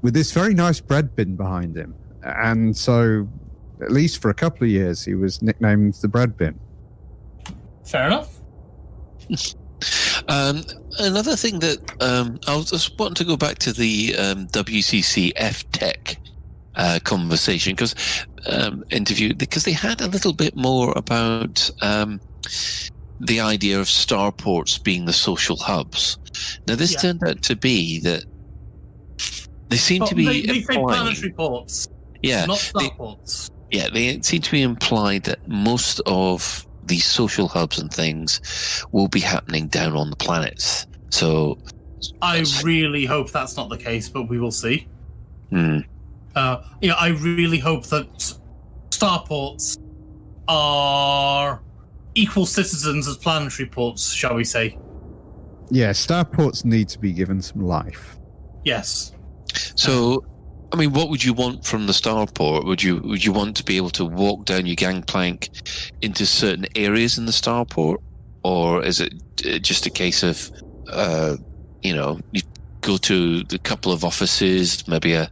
with this very nice bread bin behind him. And so, at least for a couple of years, he was nicknamed the Bread Bin. Fair enough. Another thing that I was just wanting to go back to the WCC F-Tech conversation interview, because they had a little bit more about the idea of starports being the social hubs. Now, this turned out to be that they seem to be They say implying, planetary ports, not starports. they seem to be implied that most of these social hubs and things will be happening down on the planets. So I really hope that's not the case, but we will see. I really hope that starports are equal citizens as planetary ports, shall we say. Yeah, starports need to be given some life. Yes. So, I mean, what would you want from the starport? Would you want to be able to walk down your gangplank into certain areas in the starport, or is it just a case of, you go to a couple of offices, maybe a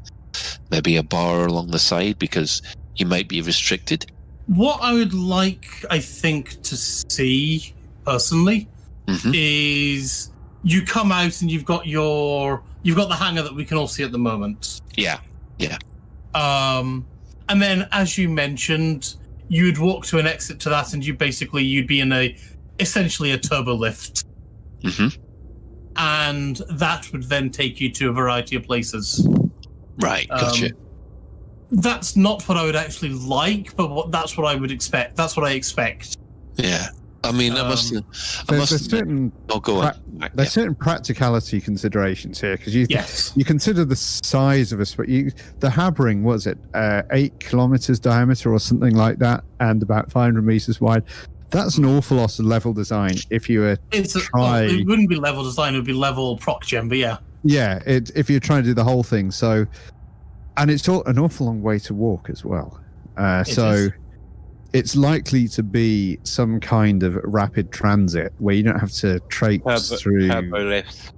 bar along the side because you might be restricted? What I would like, I think, to see personally is you come out and you've got the hangar that we can all see at the moment. Yeah. And then, as you mentioned, you'd walk to an exit to that, and you'd be in essentially a turbo lift. And that would then take you to a variety of places. Right, gotcha. That's not what I would actually like, but that's what I would expect. That's what I expect. Yeah. I mean, There's certain practicality considerations here, because you consider the size of the Habring, was it 8 kilometers diameter or something like that, and about 500 meters wide. That's an awful lot of level design. If you were it wouldn't be level design; it would be level proc gen. But if you're trying to do the whole thing, so. And it's an awful long way to walk as well. It's likely to be some kind of rapid transit where you don't have to traipse through turbo lifts.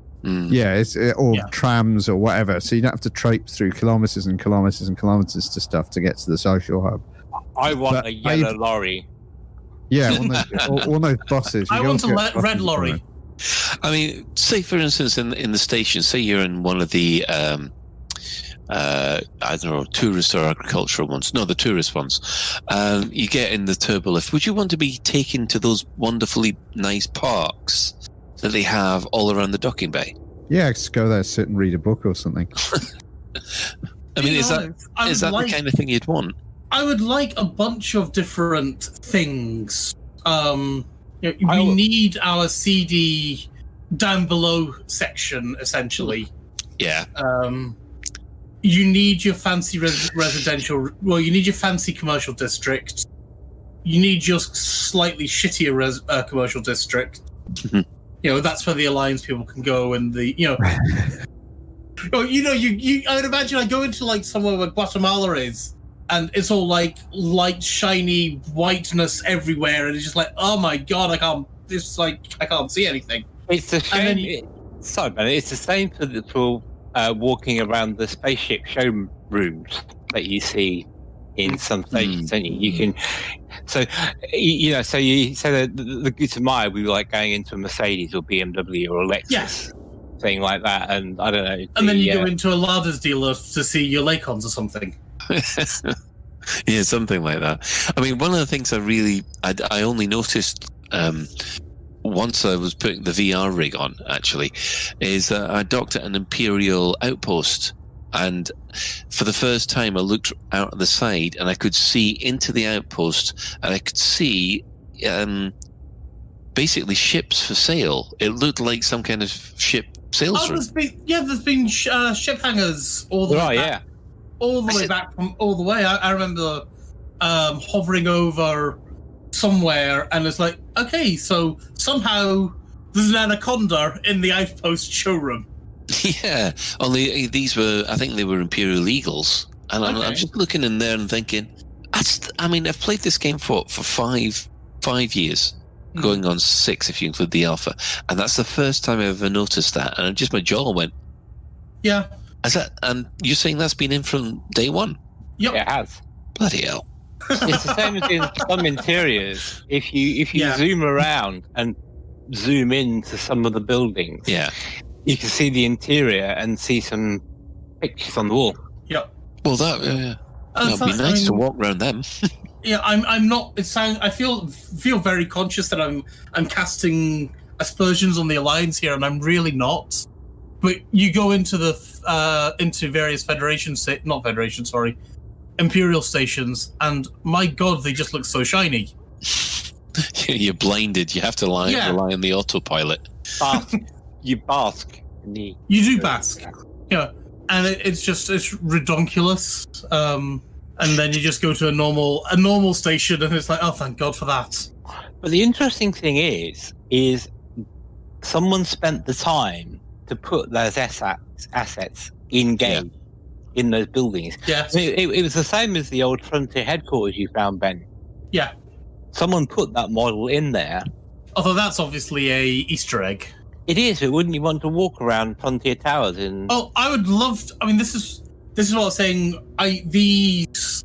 Trams or whatever. So you don't have to traipse through kilometers and kilometers and kilometers to stuff to get to the social hub. I want a yellow lorry. Yeah, one of those buses. I want a red lorry. I mean, say for instance, in the station, say you're in one of the I don't know, tourist or agricultural ones. No, the tourist ones. You get in the turbo lift. Would you want to be taken to those wonderfully nice parks that they have all around the docking bay? Yeah, just go there, sit and read a book or something. I mean, is that the kind of thing you'd want? I would like a bunch of different things. We need our CD down below section, essentially. Yeah. You need your fancy residential. Well, you need your fancy commercial district. You need your slightly shittier commercial district. That's where the Alliance people can go, and I would imagine I go into somewhere where Guatemala is, and it's all light, shiny whiteness everywhere, and it's just oh my god, I can't it's like I can't see anything. It's a then shame. Sorry, man. It's the same for walking around the spaceship showrooms that you see in some stations, don't you? You can, so you say that the good admire we were like going into a Mercedes or BMW or a Lexus, thing like that, and I don't know. And then you go into a Lada's dealer to see your Lakons or something. Yeah, something like that. I mean, one of the things I only noticed once I was putting the VR rig on, actually, is I docked at an Imperial outpost. And for the first time, I looked out of the side and I could see into the outpost, and I could see basically ships for sale. It looked like some kind of ship sales room. There's been ship hangars all the way back. All the way back from all the way. I remember hovering over somewhere, and it's like, okay, so somehow there's an Anaconda in the outpost showroom. Yeah, only these were, I think they were Imperial Eagles. And I'm just looking in there and thinking, I've played this game for 5 years, going on 6 if you include the alpha. And that's the first time I ever noticed that. And just my jaw went. Yeah. And you're saying that's been in from day one? Yep. It has. Bloody hell. It's the same as in some interiors. If you zoom around and zoom into some of the buildings, you can see the interior and see some pictures on the wall. Yep. Well, that'd be nice to walk around them. Yeah, I'm not. I feel very conscious that I'm casting aspersions on the Alliance here, and I'm really not. But you go into into various Imperial stations, and my God, they just look so shiny. You're blinded. You have to rely on the autopilot. You bask. You do bask. Yeah, and it's redonkulous. And then you just go to a normal station, and it's like, oh, thank God for that. But the interesting thing is someone spent the time to put those assets in game, in those buildings. Yeah. It was the same as the old Frontier headquarters you found, Ben. Yeah. Someone put that model in there. Although that's obviously a Easter egg. It is, but wouldn't you want to walk around Frontier Towers in... Oh, I would love to, this is what I'm saying. These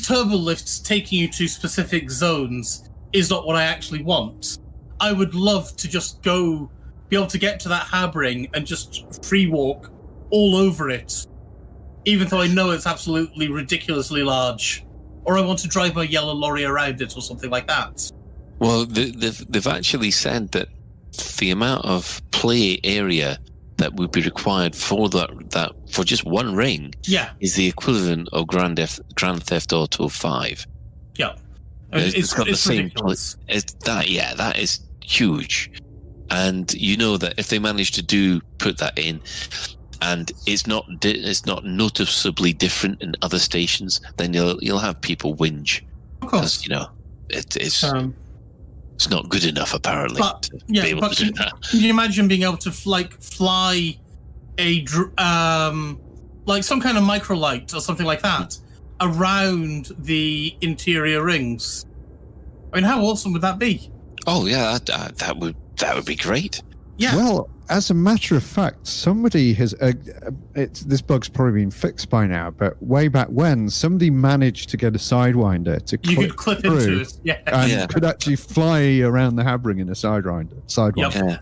turbo lifts taking you to specific zones is not what I actually want. I would love to just be able to get to that hab ring and just free walk all over it, even though I know it's absolutely ridiculously large. Or I want to drive my yellow lorry around it or something like that. Well, they've actually said that the amount of play area that would be required for that for just one ring is the equivalent of Grand Theft Auto 5. Yeah. It's got the same ridiculous. That is huge. And you know that if they manage to put that in, and it's not noticeably different in other stations, then you'll have people whinge. Of course. It's not good enough, apparently, to be able to do that. Can you imagine being able to fly a some kind of microlight or something like that around the interior rings? How awesome would that be? Oh yeah, that would be great. Yeah. Well, as a matter of fact, somebody has. This bug's probably been fixed by now, but way back when, somebody managed to get a Sidewinder to clip into it, and could actually fly around the hab ring in a Sidewinder. Yep. Yeah,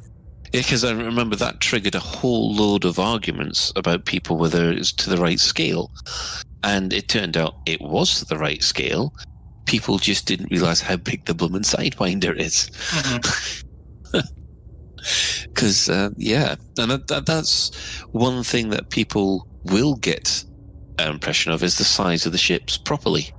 because I remember that triggered a whole load of arguments about people whether it's to the right scale, and it turned out it was to the right scale. People just didn't realize how big the blooming Sidewinder is. Mm-hmm. Because, and that's one thing that people will get an impression of is the size of the ships properly.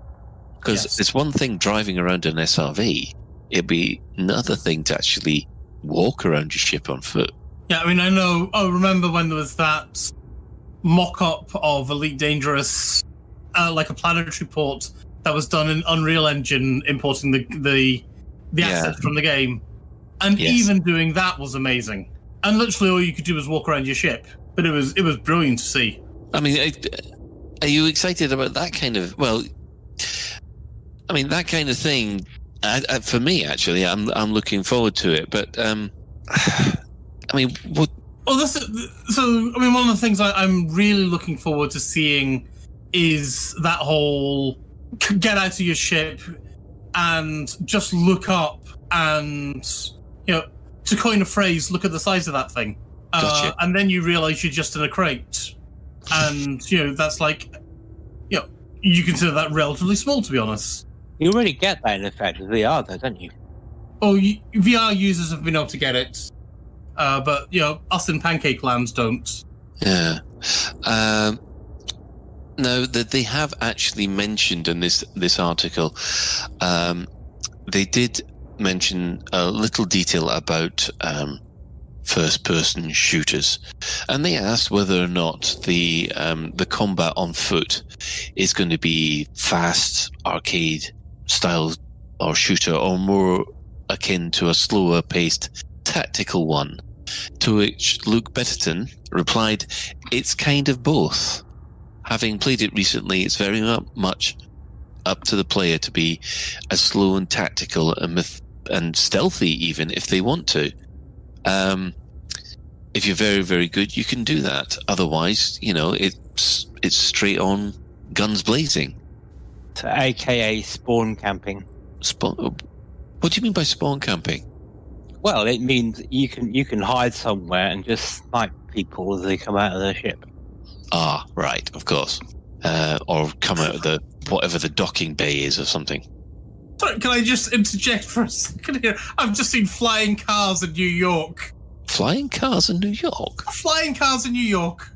Because it's one thing driving around an SRV, it'd be another thing to actually walk around your ship on foot. Yeah, I know. Oh, remember when there was that mock-up of Elite Dangerous, like a planetary port that was done in Unreal Engine, importing the assets from the game. And even doing that was amazing. And literally all you could do was walk around your ship. But it was brilliant to see. Are you excited about that kind of... Well, that kind of thing For me, actually, I'm looking forward to it. But I mean, what? Well, one of the things I'm really looking forward to seeing is that whole get out of your ship and just look up and, to coin a phrase, look at the size of that thing. Gotcha. And then you realise you're just in a crate. And, that's like, you consider that relatively small, to be honest. You really get that in effect with VR, though, don't you? Oh, VR users have been able to get it. But, us in Pancake Lands don't. Yeah. No, they have actually mentioned in this article, they did mention a little detail about first-person shooters, and they asked whether or not the combat on foot is going to be fast arcade style or shooter, or more akin to a slower-paced tactical one. To which Luke Betterton replied, "It's kind of both. Having played it recently, it's very much up to the player to be as slow and tactical and stealthy, even if they want to. If you're very, very good, you can do that. Otherwise, it's straight on, guns blazing." So, AKA spawn camping. What do you mean by spawn camping? Well, it means you can hide somewhere and just snipe people as they come out of their ship. Ah, right, of course. Or come out of whatever the docking bay is or something. Sorry, can I just interject for a second here? I've just seen flying cars in New York. Flying cars in New York? Flying cars in New York.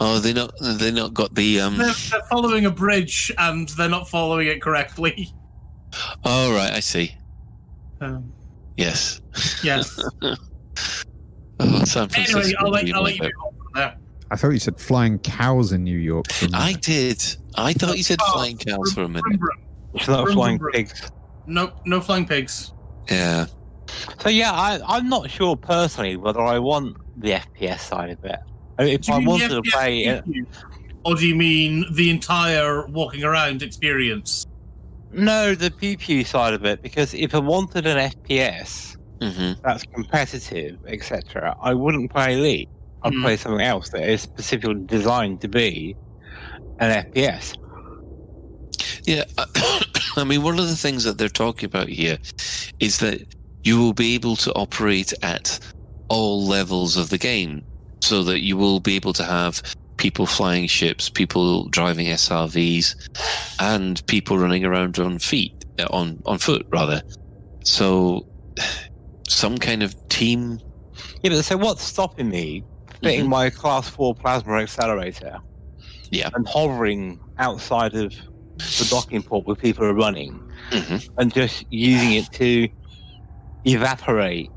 Oh, they not got the They're following a bridge and they're not following it correctly. Oh, right, I see. Yes. Yes. San Francisco. Anyway, I'll let you move on from there. I thought you said flying cows in New York. I did. I thought you said flying cows for a minute. It's not flying pigs. Nope, no flying pigs. Yeah. So I'm not sure personally whether I want the FPS side of it. If I wanted to play it, or do you mean the entire walking around experience? No, the pew pew side of it. Because if I wanted an FPS that's competitive, etc., I wouldn't play Elite. I'd play something else that is specifically designed to be an FPS. Yeah, I mean, one of the things that they're talking about here is that you will be able to operate at all levels of the game, so that you will be able to have people flying ships, people driving SRVs, and people running around on foot rather. So, some kind of team. Yeah, but so what's stopping me fitting my Class 4 plasma accelerator? Yeah. And hovering outside of the docking port where people are running, and just using it to evaporate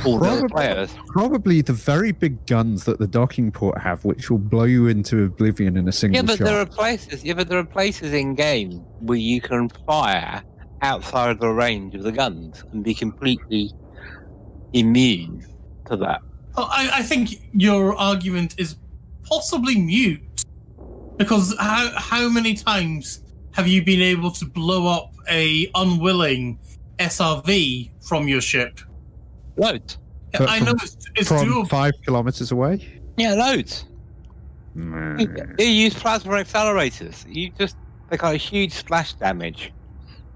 all the players. Probably the very big guns that the docking port have, which will blow you into oblivion in a single shot. There are places. Yeah, but there are places in game where you can fire outside of the range of the guns and be completely immune to that. Well, I think your argument is possibly mute, because how many times have you been able to blow up a unwilling SRV from your ship? Loads. Yeah, I know it's from doable. 5 kilometers away. Yeah, loads. You use plasma accelerators. They got a huge splash damage.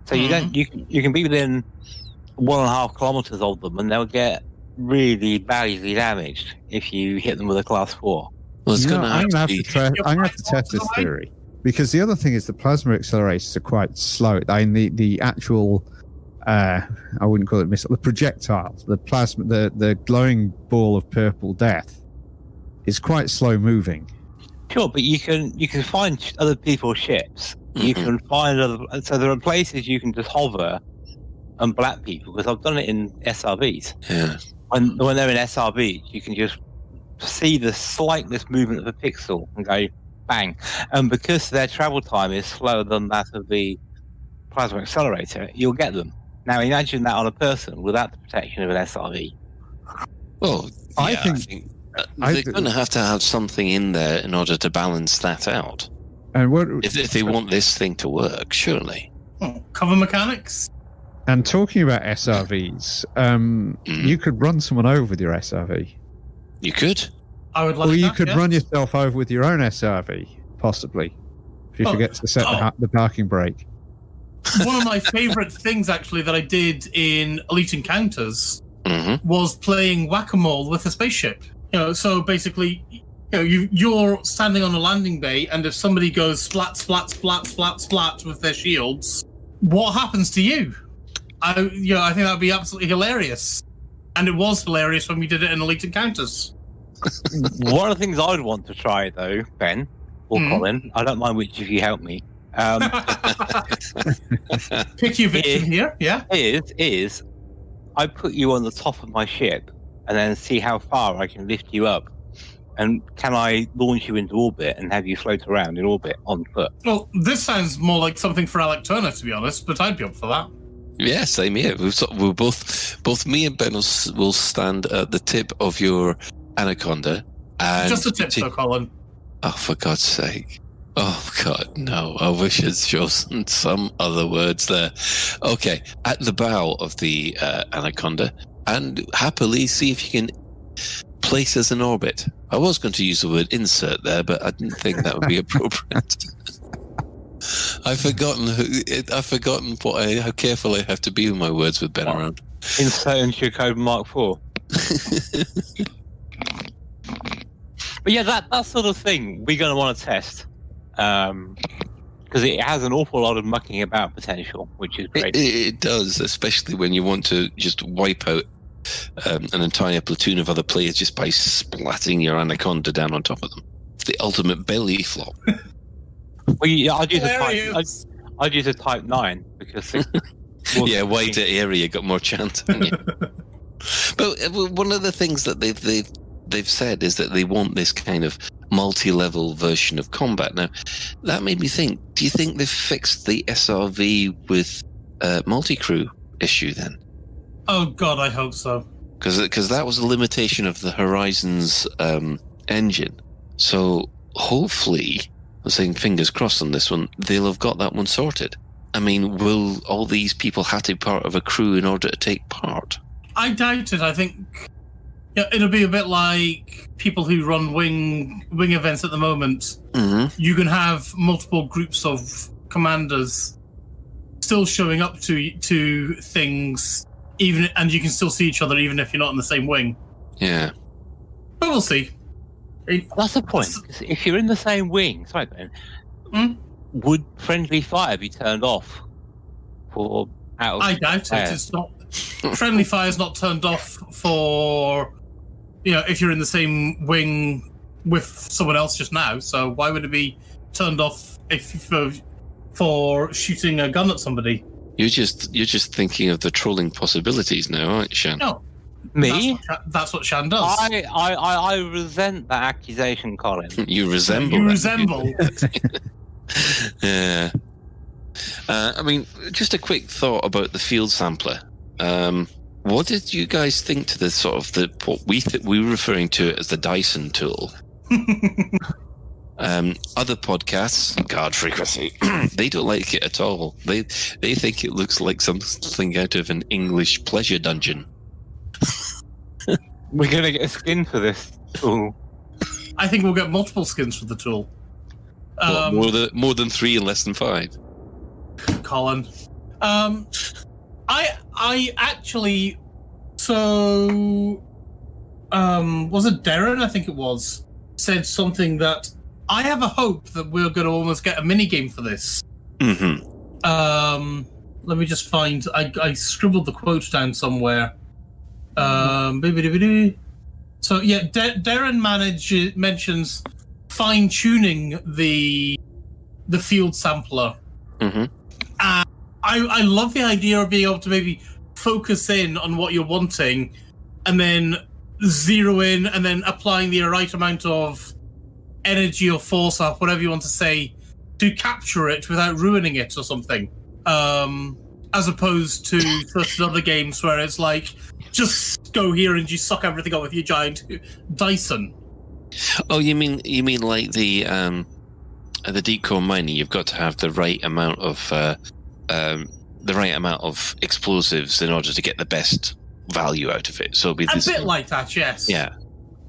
So you can be within 1.5 kilometers of them, and they'll get really badly damaged if you hit them with a Class 4. Well, it's I'm going to have to test this theory, because the other thing is the plasma accelerators are quite slow. I mean, the actual, I wouldn't call it missile, the projectile, the plasma, the glowing ball of purple death is quite slow moving. Sure, but you can find other people's ships. You can find so there are places you can just hover and black people, because I've done it in SRVs. Yeah. When they're in SRVs, you can just see the slightest movement of a pixel and go bang. And because their travel time is slower than that of the plasma accelerator, you'll get them. Now imagine that on a person without the protection of an SRV. Well, I think they're going to have something in there in order to balance that out. And what if they want this thing to work, surely. Cover mechanics? And talking about SRVs, you could run someone over with your SRV. You could. I would like Or you that, could yes. run yourself over with your own SRV, possibly, if you forget to set the parking brake. One of my favourite things, actually, that I did in Elite Encounters was playing whack-a-mole with a spaceship. So basically, you're standing on a landing bay, and if somebody goes splat, splat, splat, splat, splat with their shields, what happens to you? I think that would be absolutely hilarious. And it was hilarious when we did it in Elite Encounters. One of the things I would want to try, though, Ben or Colin, I don't mind which of you help me. Pick your victim here, yeah? Is I put you on the top of my ship and then see how far I can lift you up. And can I launch you into orbit and have you float around in orbit on foot? Well, this sounds more like something for Alec Turner, to be honest, but I'd be up for that. Yeah, same here. We're both me and Ben will stand at the tip of your Anaconda. And Just a tip, though, Colin. Oh, for God's sake. Oh, God, no. I wish I'd chosen some other words there. Okay, at the bow of the Anaconda, and happily see if you can place us in orbit. I was going to use the word insert there, but I didn't think that would be appropriate. I've forgotten how careful I have to be with my words with Ben around. Insert into your code Mark 4. But yeah, that sort of thing we're going to want to test. Because it has an awful lot of mucking about potential, which is great. It does, especially when you want to just wipe out an entire platoon of other players just by splatting your Anaconda down on top of them. It's the ultimate belly flop. Well, yeah, I'd use a type 9 because yeah, wider area got more chance. Haven't you? But one of the things that they've said is that they want this kind of multi-level version of combat. Now, that made me think, do you think they've fixed the SRV with multi-crew issue then? Oh, God, I hope so. Because that was a limitation of the Horizons engine. So hopefully, I'm saying fingers crossed on this one, they'll have got that one sorted. I mean, will all these people have to be part of a crew in order to take part? I doubt it. I think it'll be a bit like people who run wing events at the moment. Mm-hmm. You can have multiple groups of commanders still showing up to things, and you can still see each other even if you're not in the same wing. Yeah. But we'll see. That's the point. If you're in the same wing, sorry, Ben, would friendly fire be turned off for out of I doubt it. It's not. Friendly fire is not turned off for if you're in the same wing with someone else just now. So why would it be turned off for shooting a gun at somebody? You're just thinking of the trolling possibilities now, aren't you, Shan? No. Me? That's what Shan does. I resent that accusation, Colin. You resemble. You resemble. Yeah. I mean, just a quick thought about the field sampler. What did you guys think to the sort of what we were referring to it as the Dyson tool? Other podcasts, Card Frequency, they don't like it at all. They think it looks like something out of an English pleasure dungeon. We're gonna get a skin for this tool. I think we'll get multiple skins for the tool. More than 3 and less than 5. Colin. I actually, so was it Darren? I think it was, said something that I have a hope that we're going to almost get a mini game for this. Mm-hmm. Let me just find. I scribbled the quote down somewhere. So yeah, Darren mentions fine tuning the field sampler. Mm-hmm. I love the idea of being able to maybe focus in on what you're wanting and then zero in and then applying the right amount of energy or force or whatever you want to say to capture it without ruining it or something. As opposed to certain other games where it's like, just go here and you suck everything up with your giant Dyson. Oh, you mean like the deep core mining? You've got to have the right amount of the right amount of explosives in order to get the best value out of it. So it'll be A bit like that, yes. Yeah,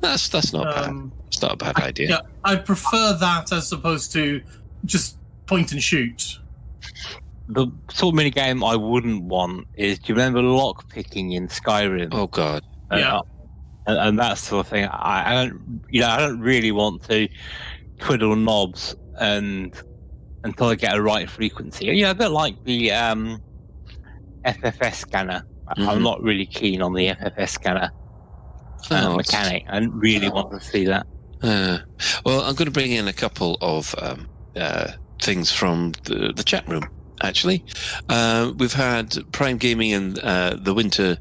that's not bad. It's not a bad idea. Yeah, I prefer that as opposed to just point and shoot. The sort of mini game I wouldn't want is, do you remember lock picking in Skyrim? Oh God. Yeah. And that sort of thing. I don't really want to twiddle knobs until I get a right frequency. Yeah, a bit like the FFS scanner. I'm not really keen on the FFS scanner mechanic. I don't really want to see that. Well, I'm going to bring in a couple of things from the chat room. Actually, we've had Prime Gaming and the Winter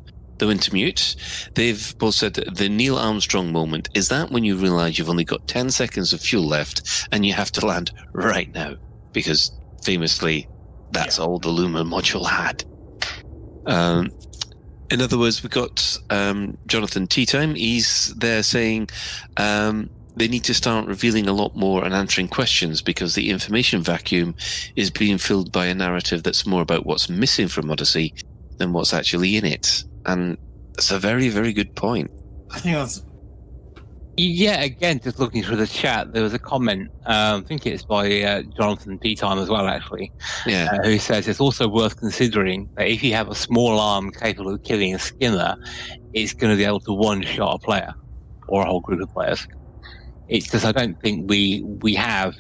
Mute. They've both said the Neil Armstrong moment is that when you realise you've only got 10 seconds of fuel left and you have to land right now, because famously that's all the Lunar module had. In other words, we've got Jonathan Teatime. He's there saying they need to start revealing a lot more and answering questions, because the information vacuum is being filled by a narrative that's more about what's missing from Odyssey than what's actually in it. And that's a very, very good point. I think that's... Yeah, again, just looking through the chat, there was a comment, I think it's by Jonathan Teatime as well, actually, who says it's also worth considering that if you have a small arm capable of killing a skimmer, it's going to be able to one-shot a player or a whole group of players. It's just I don't think we have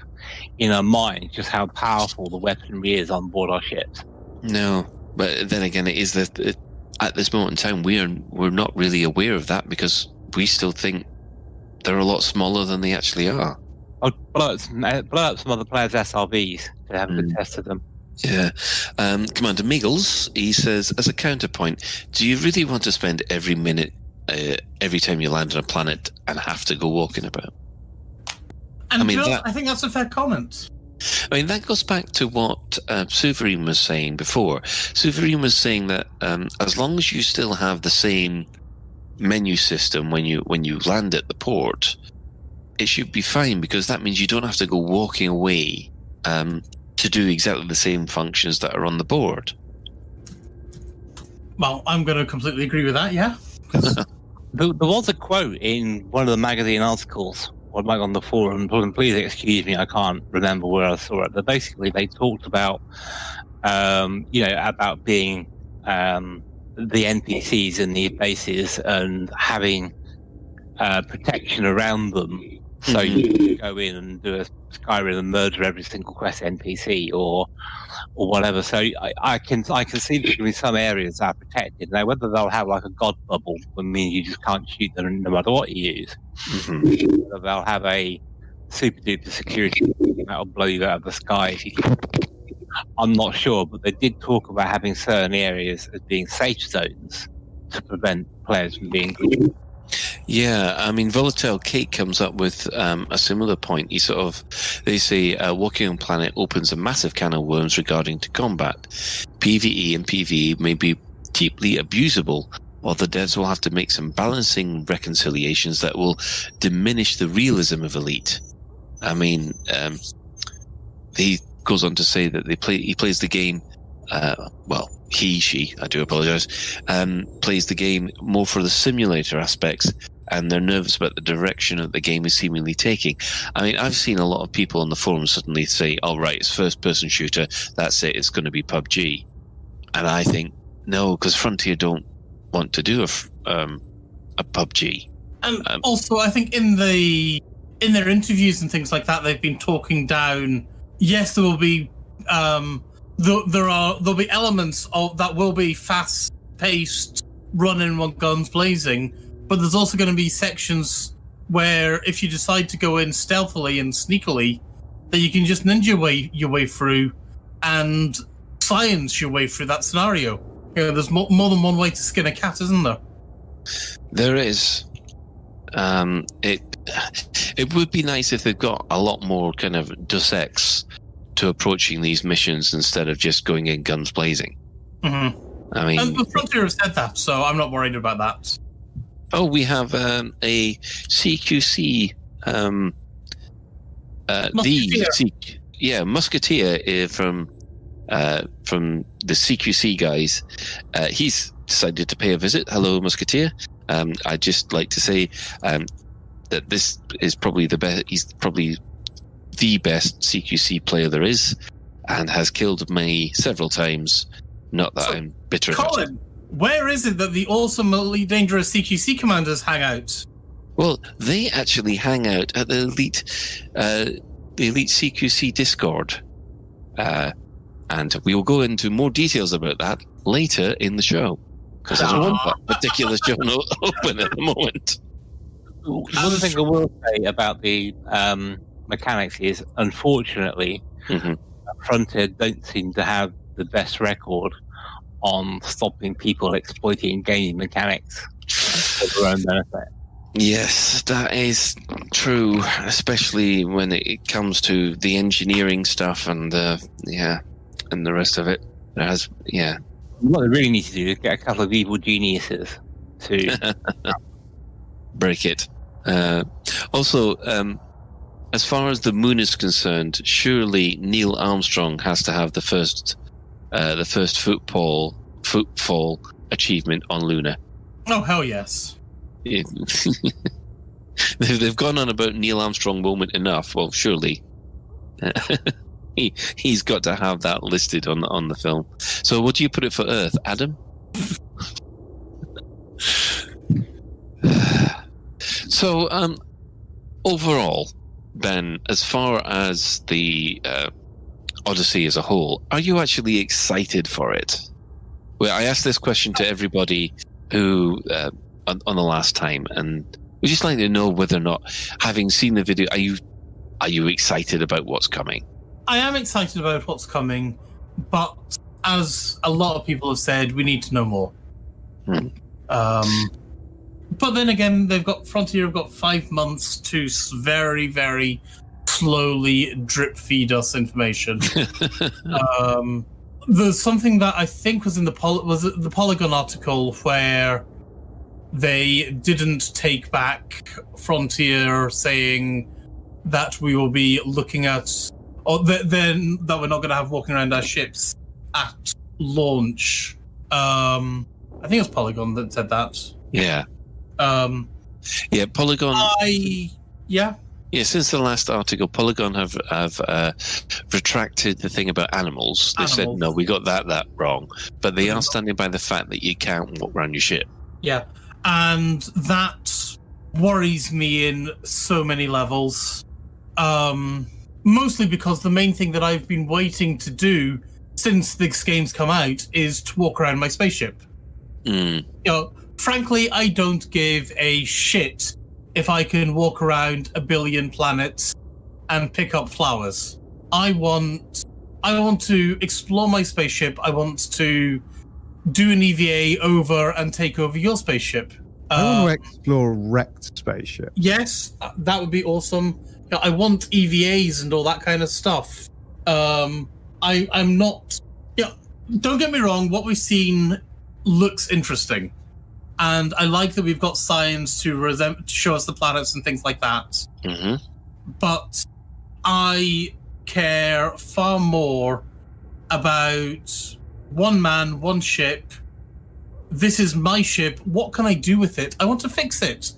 in our mind just how powerful the weaponry is on board our ships. No, but then again, it is that at this moment in time we're not really aware of that, because we still think they're a lot smaller than they actually are. I'll blow up some other players' SRVs to have a good test of them. Yeah. Commander Miggles, he says, as a counterpoint, do you really want to spend every minute, every time you land on a planet and have to go walking about? And I think that's a fair comment. I mean, that goes back to what Suverine was saying before. Suverine was saying that as long as you still have the same menu system when you land at the port, it should be fine, because that means you don't have to go walking away to do exactly the same functions that are on the board. Well, I'm going to completely agree with that, yeah. There was a quote in one of the magazine articles, or back on the forum, please excuse me, I can't remember where I saw it, but basically they talked about, about being the NPCs in the bases and having protection around them. So you can go in and do a Skyrim and murder every single quest NPC or whatever. So I can see there in some areas that are protected. Now, whether they'll have like a god bubble, I mean, you just can't shoot them no matter what you use. Whether they'll have a super duper security that'll blow you out of the sky if you can. I'm not sure, but they did talk about having certain areas as being safe zones to prevent players from being good. Yeah, I mean, Volatile Cake comes up with a similar point. They say walking on planet opens a massive can of worms regarding to combat. PvE and PvE may be deeply abusable, or the devs will have to make some balancing reconciliations that will diminish the realism of Elite. I mean, he goes on to say that he plays the game, she, I do apologize, plays the game more for the simulator aspects, and they're nervous about the direction that the game is seemingly taking. I mean, I've seen a lot of people on the forums suddenly say, oh, right, it's first-person shooter, that's it, it's going to be PUBG. And I think, no, because Frontier don't want to do a PUBG. And also, I think in their interviews and things like that, they've been talking down, yes, there will be... there'll be elements of that will be fast-paced, running while guns blazing, but there's also going to be sections where if you decide to go in stealthily and sneakily, that you can just ninja your way through and science your way through that scenario. You know, there's more than one way to skin a cat, isn't there? There is. It would be nice if they've got a lot more kind of Deus Ex to approaching these missions instead of just going in guns blazing. Mm-hmm. I mean, and the Frontier have said that, so I'm not worried about that. Oh, we have a CQC, Musketeer. Musketeer from from the CQC guys. He's decided to pay a visit. Hello, Musketeer. I'd just like to say that this is probably the best. He's probably the best CQC player there is, and has killed me several times. Not that I'm bitter about it. Colin, where is it that the awesomely dangerous CQC commanders hang out? Well, they actually hang out at the Elite CQC Discord. And we will go into more details about that later in the show. Because there's one particular show open at the moment. One thing I will say about the mechanics is, unfortunately, Frontier don't seem to have the best record on stopping people exploiting gaming mechanics for their own benefit. Yes, that is true, especially when it comes to the engineering stuff and and the rest of it. What they really need to do is get a couple of evil geniuses to break it. Also, as far as the moon is concerned, surely Neil Armstrong has to have the first footfall achievement on Luna. Oh, hell yes. They've gone on about Neil Armstrong moment enough. Well, surely he's got to have that listed on the film. So, what do you put it for Earth, Adam? So, overall, Ben, as far as the Odyssey as a whole, are you actually excited for it? Well, I asked this question to everybody who on the last time, and we'd just like to know whether or not, having seen the video, are you excited about what's coming? I am excited about what's coming, but as a lot of people have said, we need to know more. But then again, Frontier have got 5 months to very, very slowly drip feed us information. There's something that I think was in the Polygon article where they didn't take back Frontier saying that we will be looking at, or then that we're not going to have walking around our ships at launch. I think it was Polygon that said that. Yeah. Polygon. Yeah, since the last article, Polygon have retracted the thing about animals. They said, no, we got that wrong. But they are standing by the fact that you can't walk around your ship. Yeah. And that worries me in so many levels. Mostly because the main thing that I've been waiting to do since this game's come out is to walk around my spaceship. Frankly, I don't give a shit if I can walk around a billion planets and pick up flowers. I want to explore my spaceship. I want to do an EVA over and take over your spaceship. I want to explore a wrecked spaceship. Yes, that would be awesome. I want EVAs and all that kind of stuff. I'm not... don't get me wrong, what we've seen looks interesting. And I like that we've got science to show us the planets and things like that. But I care far more about one man, one ship. This is my ship. What can I do with it? I want to fix it.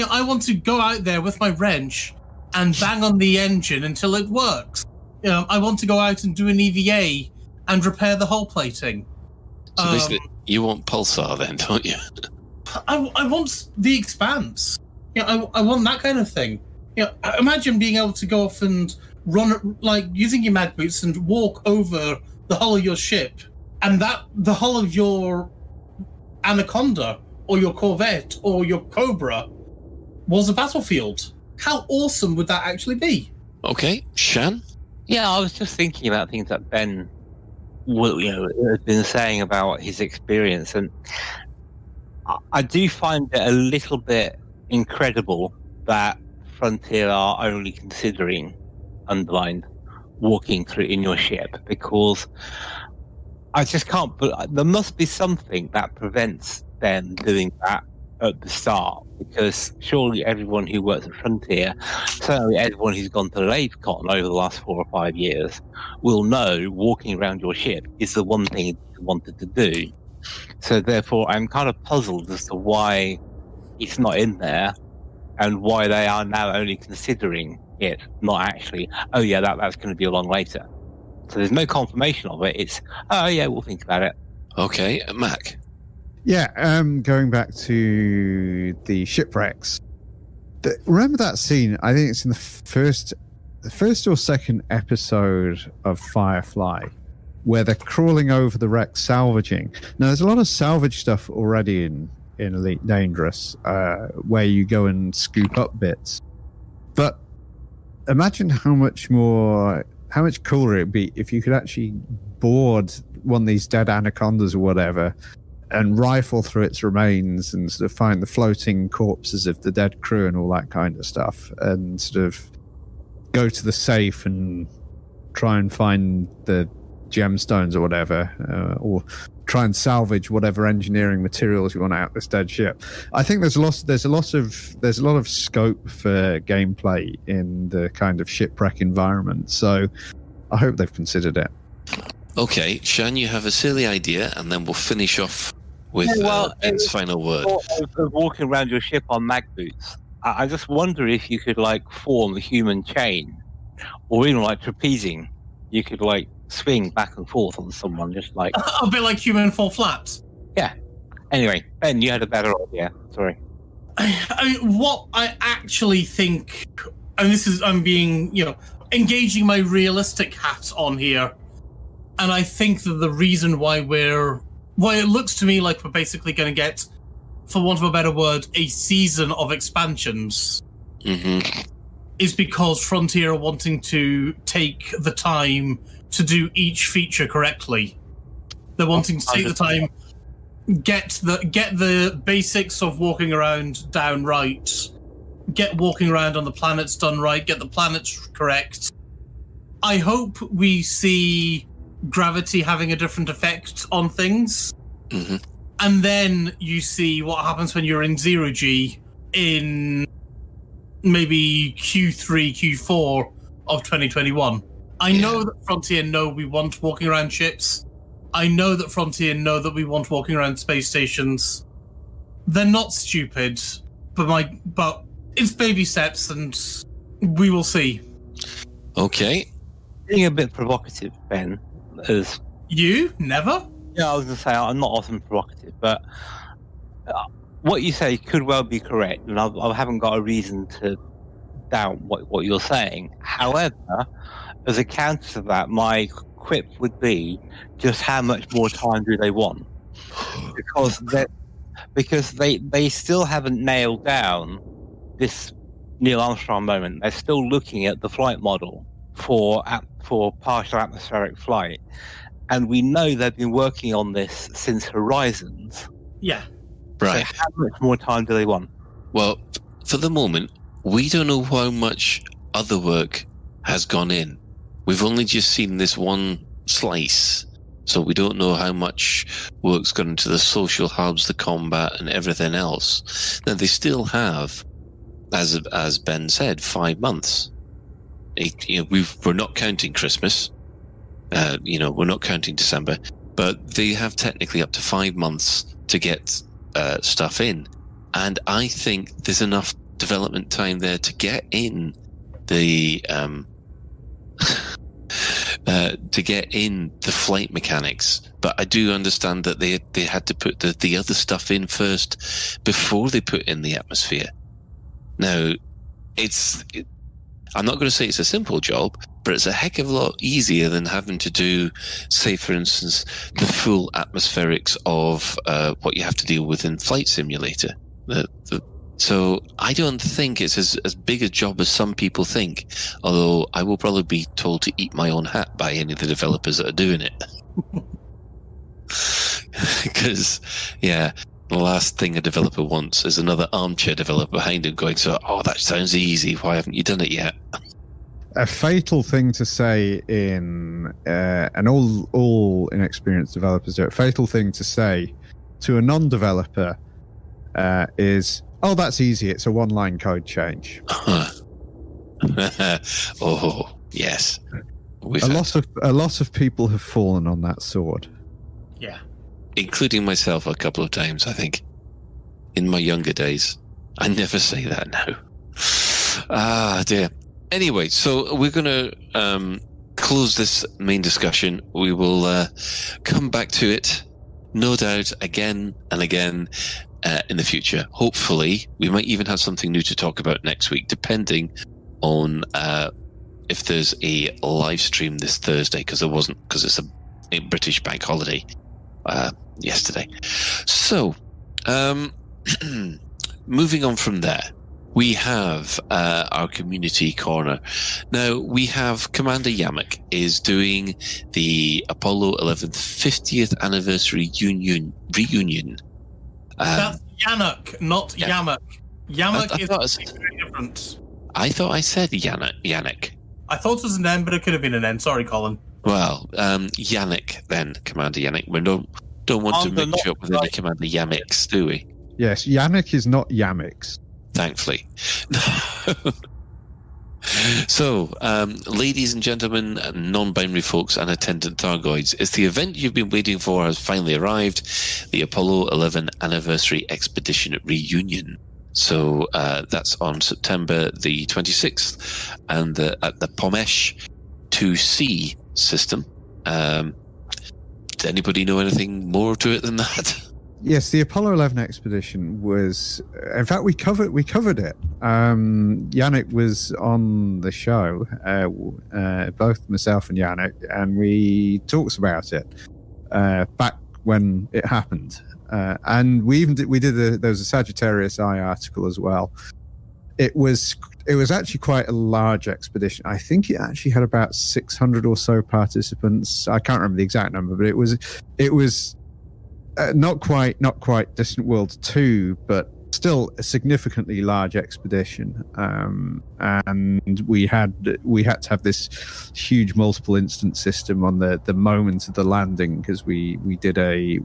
I want to go out there with my wrench and bang on the engine until it works. I want to go out and do an EVA and repair the hull plating. So basically, you want Pulsar then, don't you? I want the Expanse. I want that kind of thing. Imagine being able to go off and run, like using your mag boots and walk over the hull of your ship, and that the hull of your Anaconda or your Corvette or your Cobra was a battlefield. How awesome would that actually be? Okay, Shan? Yeah, I was just thinking about things that Ben has been saying about his experience, and I do find it a little bit incredible that Frontier are only considering underlined walking through in your ship, because I just can't. But there must be something that prevents them doing that at the start, because surely everyone who works at Frontier, certainly everyone who's gone to LaveCon over the last 4 or 5 years, will know walking around your ship is the one thing you wanted to do. So therefore, I'm kind of puzzled as to why it's not in there, and why they are now only considering it, not actually, oh yeah, that's going to be along later. So there's no confirmation of it. It's, oh yeah, we'll think about it. Okay, Mac. Yeah, going back to the shipwrecks. Remember that scene? I think it's in the first or second episode of Firefly, where they're crawling over the wreck, salvaging. Now, there's a lot of salvage stuff already in Elite Dangerous, where you go and scoop up bits. But imagine how much cooler it'd be if you could actually board one of these dead anacondas or whatever and rifle through its remains and sort of find the floating corpses of the dead crew and all that kind of stuff, and sort of go to the safe and try and find the gemstones or whatever, or try and salvage whatever engineering materials you want out this dead ship. I think there's a lot of scope for gameplay in the kind of shipwreck environment. So I hope they've considered it. Okay, Shan, you have a silly idea, and then we'll finish off with Ben's final word. Of walking around your ship on mag boots, I just wonder if you could form a human chain, or even trapezing. You could swing back and forth on someone, just a bit like human fall flaps. Yeah. Anyway, Ben, you had a better idea. Sorry. I mean, what I actually think, and this is, I'm being, engaging my realistic hat on here, and I think that the reason why it looks to me like we're basically going to get, for want of a better word, a season of expansions, is because Frontier are wanting to take the time to do each feature correctly. They're wanting to take the time, get the basics of walking around down right, get walking around on the planets done right, get the planets correct. I hope we see gravity having a different effect on things. And then you see what happens when you're in 0G in maybe Q3, Q4 of 2021. I know that Frontier know we want walking around ships. I know that Frontier know that we want walking around space stations. They're not stupid, but it's baby steps, and we will see. Okay. Being a bit provocative, Ben, is... You? Never? Yeah, I was going to say, I'm not often provocative, but what you say could well be correct, and I haven't got a reason to doubt what you're saying. However, as a counter to that, my quip would be, just how much more time do they want? Because they still haven't nailed down this Neil Armstrong moment. They're still looking at the flight model for partial atmospheric flight. And we know they've been working on this since Horizons. Yeah. Right. So how much more time do they want? Well, for the moment, we don't know how much other work has gone in. We've only just seen this one slice, so we don't know how much work's gone into the social hubs, the combat, and everything else. Now, they still have, as Ben said, 5 months. We're not counting Christmas. We're not counting December, but they have technically up to 5 months to get stuff in. And I think there's enough development time there to get in the flight mechanics. But I do understand that they had to put the other stuff in first before they put in the atmosphere. Now, I'm not going to say it's a simple job, but it's a heck of a lot easier than having to do, say, for instance, the full atmospherics of what you have to deal with in Flight Simulator. So I don't think it's as big a job as some people think, although I will probably be told to eat my own hat by any of the developers that are doing it. Because, the last thing a developer wants is another armchair developer behind him going, that sounds easy, why haven't you done it yet? A fatal thing to say and all inexperienced developers do it, fatal thing to say to a non-developer is, oh, that's easy. It's a one-line code change. Oh, yes. A lot of people have fallen on that sword. Yeah. Including myself a couple of times, I think. In my younger days. I never say that now. Ah, dear. Anyway, so we're going to close this main discussion. We will come back to it, no doubt, again and again in the future. Hopefully, we might even have something new to talk about next week, depending on if there's a live stream this Thursday, because there wasn't, because it's a British bank holiday yesterday. So, moving on from there, we have our community corner. Now, we have Commander Yamak is doing the Apollo 11th 50th anniversary reunion. That's Yannick, not Yamak. Yamak is very different. I thought I said Yannick. I thought it was an N, but it could have been an N. Sorry, Colin. Well, Yannick then, Commander Yannick. We don't want to mix you up with any Commander Yamiks, do we? Yes, Yannick is not Yamix. Thankfully. So, ladies and gentlemen, non-binary folks and attendant Thargoids, it's the event you've been waiting for has finally arrived, the Apollo 11 Anniversary Expedition Reunion. So that's on September the 26th, and at the Pomesh 2C system. Does anybody know anything more to it than that? Yes, the Apollo 11 expedition was. In fact, we covered it. Yannick was on the show, both myself and Yannick, and we talked about it back when it happened. And there was a Sagittarius Eye article as well. It was actually quite a large expedition. I think it actually had about 600 or so participants. I can't remember the exact number, but it was not quite Distant Worlds 2, but still a significantly large expedition. And we had to have this huge multiple instance system on the moment of the landing, because we did a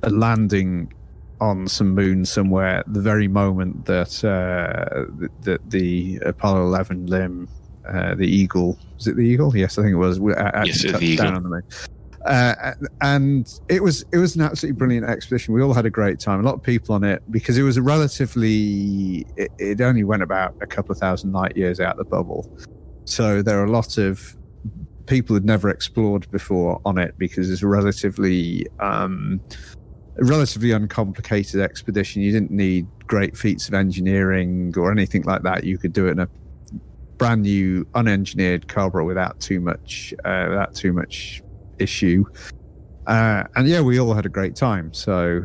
landing on some moon somewhere the very moment that the Apollo 11 limb, the Eagle, was it the Eagle? Yes, I think it was. Actually touched down on the moon. And it was an absolutely brilliant expedition. We all had a great time. A lot of people on it, because it was a relatively. It only went about a couple of thousand light years out of the bubble, so there are a lot of people who'd never explored before on it, because it's a relatively uncomplicated expedition. You didn't need great feats of engineering or anything like that. You could do it in a brand new unengineered Cobra without too much issue. And yeah, we all had a great time. So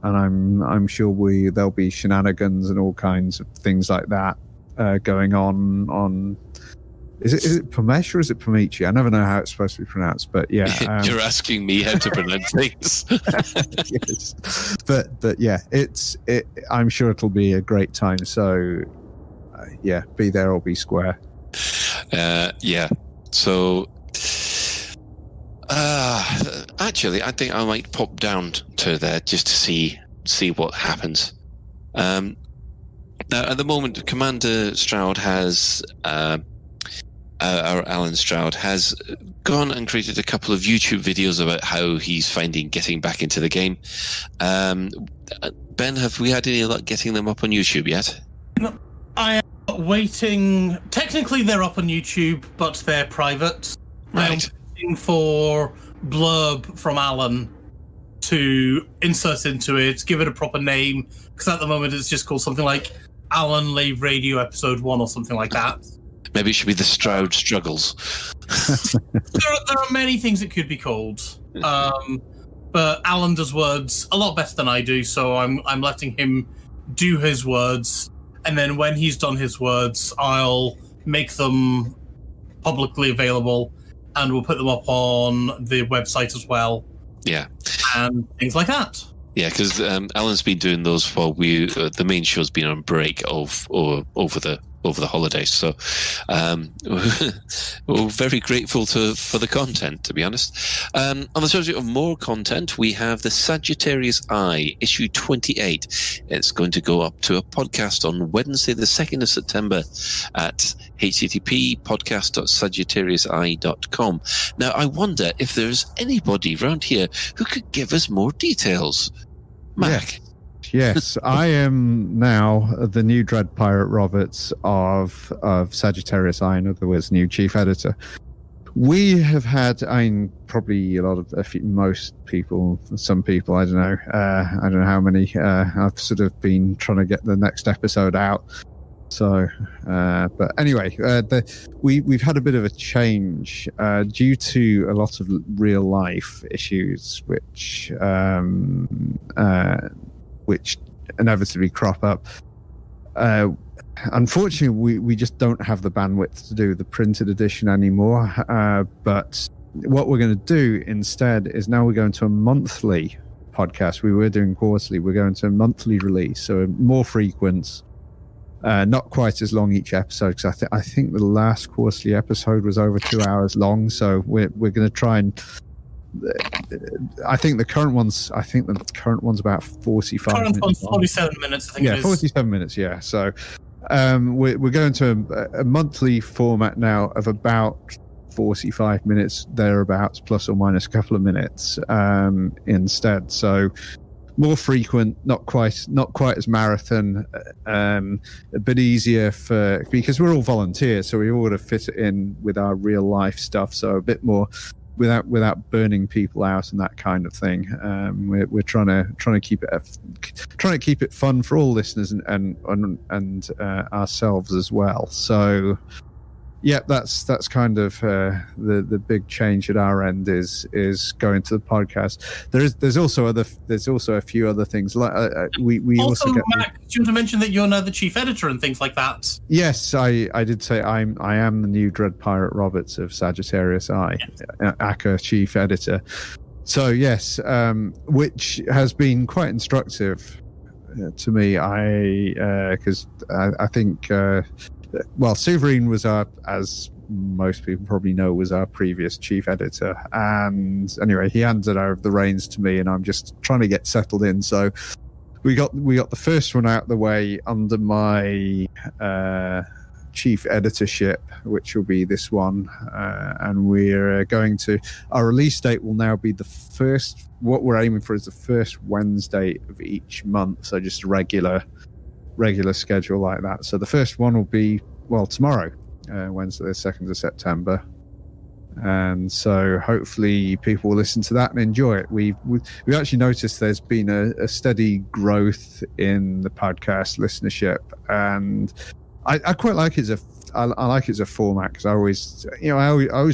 and I'm sure there'll be shenanigans and all kinds of things like that going on. Is it Pomesh or is it Pomichi? I never know how it's supposed to be pronounced, but yeah. You're asking me how to pronounce things. Yes. But yeah, I'm sure it'll be a great time. So yeah, be there or be square. Yeah. So actually, I think I might pop down to there just to see what happens. Now, at the moment, Commander Stroud has. Alan Stroud has gone and created a couple of YouTube videos about how he's finding getting back into the game. Ben, have we had any luck getting them up on YouTube yet? No, I am waiting. Technically, they're up on YouTube, but they're private. Right. I'm waiting for blurb from Alan to insert into it, give it a proper name, because at the moment it's just called something like Alan LaveRadio Episode 1 or something like that. Maybe it should be the Stroud Struggles. There are many things it could be called. But Alan does words a lot better than I do, so I'm letting him do his words, and then when he's done his words, I'll make them publicly available, and we'll put them up on the website as well. Yeah. And things like that. Yeah, because Alan's been doing those while the main show's been on break over the over the holidays. So we're very grateful for the content, to be honest. On the subject of more content, we have the Sagittarius Eye, issue 28. It's going to go up to a podcast on Wednesday, the 2nd of September at http://podcast.sagittariuseye.com. Now, I wonder if there's anybody around here who could give us more details. Mac. Yes, I am now the new Dread Pirate Roberts of Sagittarius Eye, in other words, new chief editor. We have had, probably most people, some people, I don't know how many. I've sort of been trying to get the next episode out. So, but anyway, we've had a bit of a change due to a lot of real life issues, which inevitably crop up. Unfortunately, we just don't have the bandwidth to do the printed edition anymore. But what we're going to do instead is now we're going to a monthly podcast. We were doing quarterly. We're going to a monthly release, so more frequent, not quite as long each episode. Because I think the last quarterly episode was over 2 hours long. So we're going to try and. I think the current one's about 45 minutes. Current one's 47 minutes, I think. Yeah, it is. 47 minutes, yeah. So we're going to a monthly format now of about 45 minutes, thereabouts, plus or minus a couple of minutes instead. So more frequent, not quite as marathon, a bit easier because we're all volunteers, so we all got to fit it in with our real life stuff. So a bit more without burning people out and that kind of thing. We're trying to keep it fun for all listeners and ourselves as well. So yeah, that's kind of the big change at our end is going to the podcast. There's also a few other things like we also get. Mac, do you want to mention that you're now the chief editor and things like that? Yes, I did say I am the new Dread Pirate Roberts of Sagittarius Eye, ACA chief editor. So yes, which has been quite instructive to me. Because I think. Well, Sovereign was as most people probably know, was our previous chief editor. And anyway, he handed over the reins to me, and I'm just trying to get settled in. So we got the first one out of the way under my chief editorship, which will be this one. And we're going to, our release date will now be what we're aiming for is the first Wednesday of each month. So just a regular schedule like that. So the first one will be tomorrow, Wednesday the 2nd of September, and so hopefully people will listen to that and enjoy it. We actually noticed there's been a steady growth in the podcast listenership, and I quite like it I like it as a format, because I always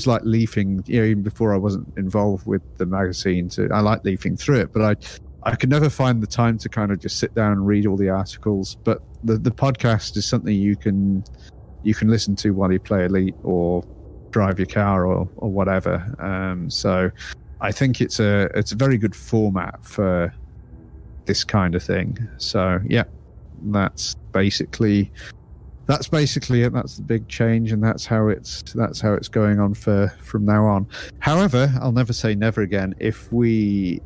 like leafing, even before I wasn't involved with the magazine. I like leafing through it, but I could never find the time to kind of just sit down and read all the articles. But the podcast is something you can listen to while you play Elite or drive your car or whatever. So I think it's a very good format for this kind of thing. So yeah, that's basically it. That's the big change, and that's how it's going on from now on. However, I'll never say never again. If we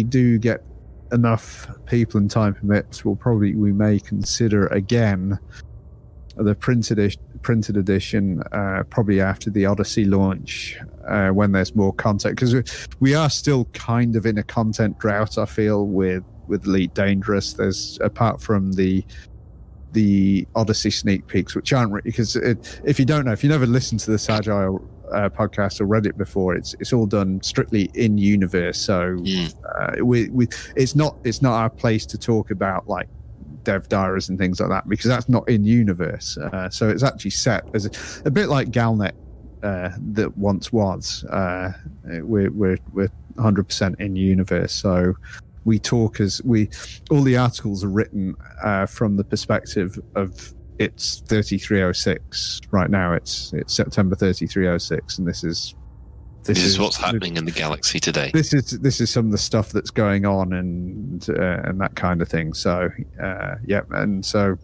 do get enough people and time permits, we may consider again the printed edition, probably after the Odyssey launch, when there's more content, because we are still kind of in a content drought, I feel, with Elite Dangerous. There's, apart from the Odyssey sneak peeks, which aren't really, because if you don't know, if you never listened to the Sagile podcast or read it before, it's all done strictly in universe. So it's not our place to talk about like dev diaries and things like that, because that's not in universe. So it's actually set as a bit like Galnet that once was. We're 100% in universe. So we talk all the articles are written from the perspective of it's 3306 right now. It's September 3306, and this is what's happening in the galaxy today. This is some of the stuff that's going on and that kind of thing. So and so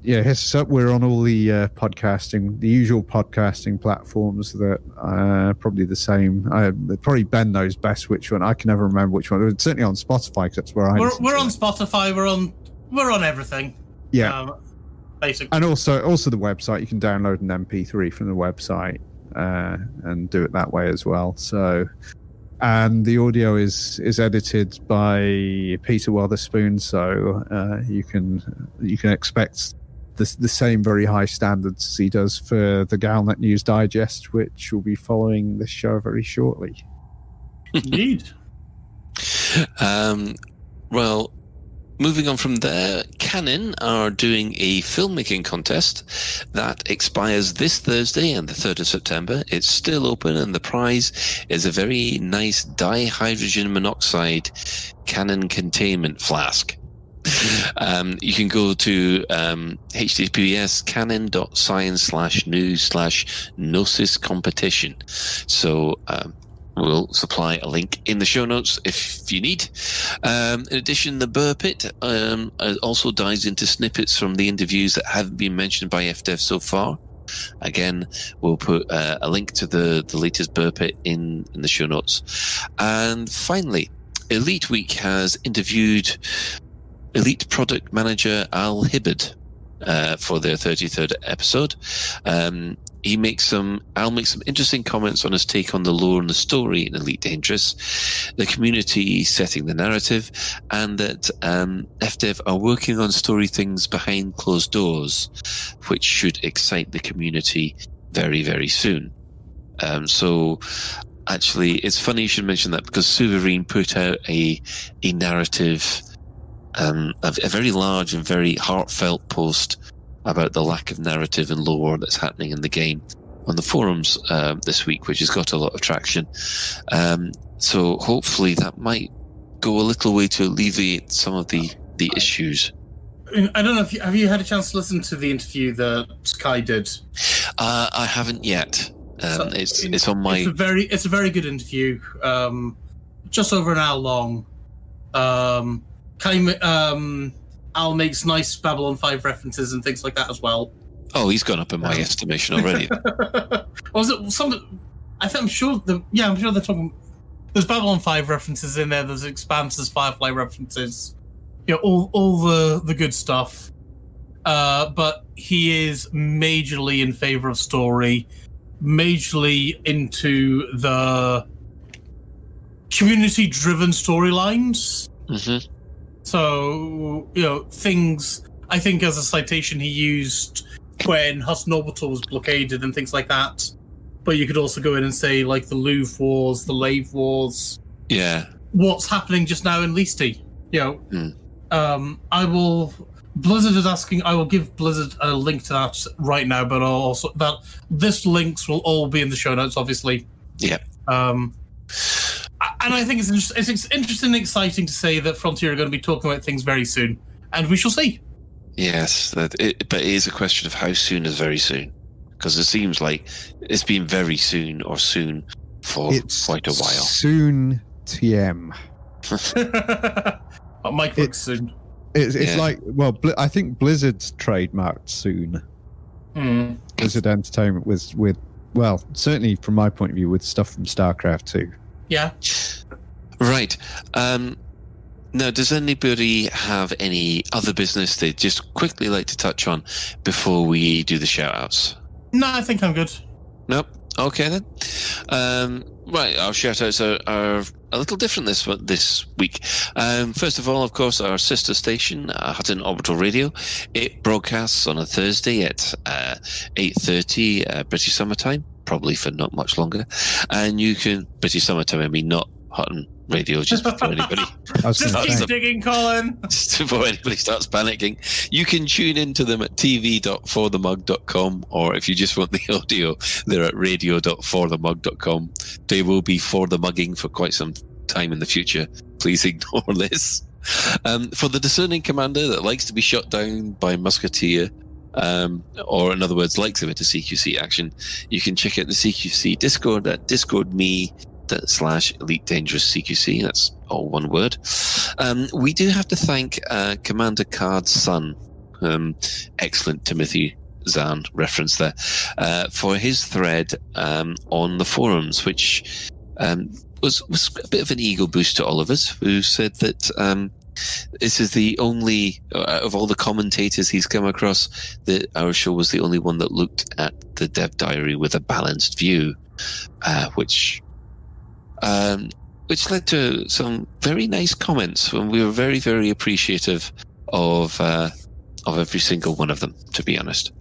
hit us up. We're on all the the usual podcasting platforms that probably the same. Probably Ben knows best which one. I can never remember which one. It's certainly on Spotify because that's where we're on Spotify. We're on everything. Yeah, basically. and also the website. You can download an MP3 from the website and do it that way as well. So. And the audio is edited by Peter Wotherspoon, so you can expect the same very high standards as he does for the Galnet News Digest, which will be following this show very shortly. Indeed. Well, moving on from there, Canon are doing a filmmaking contest that expires this Thursday and the 3rd of September. It's still open, and the prize is a very nice dihydrogen monoxide Canon containment flask. You can go to https canon.science/news/gnosis competition. So we'll supply a link in the show notes if you need. In addition, the Burpit also dives into snippets from the interviews that haven't been mentioned by FDev so far. Again, we'll put a link to the latest Burpit in the show notes. And finally, Elite Week has interviewed Elite Product Manager Al Hibbard for their 33rd episode. Al makes some interesting comments on his take on the lore and the story in Elite Dangerous, the community setting the narrative, and that FDev are working on story things behind closed doors, which should excite the community very, very soon. So actually, it's funny you should mention that, because Suverine put out a narrative, a very large and very heartfelt post about the lack of narrative and lore that's happening in the game on the forums this week, which has got a lot of traction. So hopefully that might go a little way to alleviate some of the issues. I don't know if have you had a chance to listen to the interview that Sky did? I haven't yet. It's on my. It's a very good interview. Just over an hour long. Al makes nice Babylon 5 references and things like that as well. Oh, he's gone up in my estimation already. Was it some? I'm sure they're talking. There's Babylon 5 references in there. There's Expanse, there's Firefly references. All the good stuff. But he is majorly in favor of story, majorly into the community-driven storylines. Mm-hmm. So, things, I think as a citation he used when Hudson Orbital was blockaded and things like that. But you could also go in and say, like, the Louvre Wars, the Lave Wars. Yeah. What's happening just now in Leasty. Blizzard is asking, I will give Blizzard a link to that right now, but also this links will all be in the show notes, obviously. Yeah. And I think it's interesting and exciting to say that Frontier are going to be talking about things very soon, and we shall see. Yes, but it is a question of how soon is very soon, because it seems like it's been very soon or soon for quite a while. Soon TM. Mike looks soon. It's like, well, I think Blizzard's trademarked soon. Blizzard Entertainment with well, certainly from my point of view, with stuff from StarCraft 2. Yeah. Right. Now, does anybody have any other business they'd just quickly like to touch on before we do the shout-outs? No, I think I'm good. Nope. Okay, then. Right, our shout-outs are a little different this week. First of all, of course, our sister station, Hutton Orbital Radio. It broadcasts on a Thursday at 8:30 British Summer Time, probably for not much longer. And you can... British Summer Time, I mean, not Hutton Radio, just before anybody... Just keep digging, Colin! Just before anybody starts panicking. You can tune into them at tv.forthemug.com, or if you just want the audio, they're at radio.forthemug.com. They will be for the mugging for quite some time in the future. Please ignore this. For the discerning commander that likes to be shot down by Musketeer, or in other words, likes a bit of CQC action, you can check out the CQC Discord at discord.me/Elite Dangerous CQC. That's all one word. We do have to thank Commander Card's son, Excellent Timothy Zahn reference there, for his thread on the forums, which was a bit of an ego boost to all of us, who said that this is the only, of all the commentators he's come across, that our show was the only one that looked at the Dev Diary with a balanced view, which led to some very nice comments, and we were very, very appreciative of every single one of them, to be honest.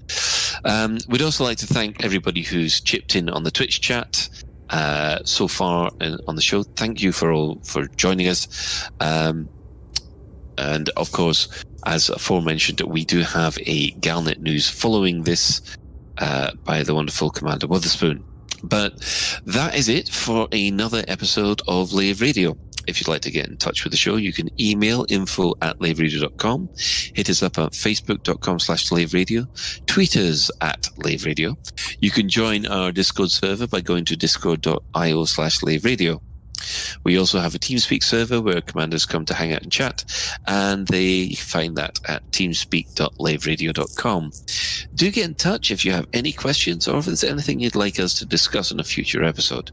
We'd also like to thank everybody who's chipped in on the Twitch chat so far on the show. Thank you for joining us. And of course, as aforementioned, we do have a Galnet news following this by the wonderful Commander Witherspoon. But that is it for another episode of LaveRadio. If you'd like to get in touch with the show, you can email info@laveradio.com, hit us up at facebook.com/laveradio, tweet us at laveradio. You can join our Discord server by going to discord.io/laveradio. We also have a TeamSpeak server where commanders come to hang out and chat, and they find that at teamspeak.laveradio.com. Do get in touch if you have any questions or if there's anything you'd like us to discuss in a future episode.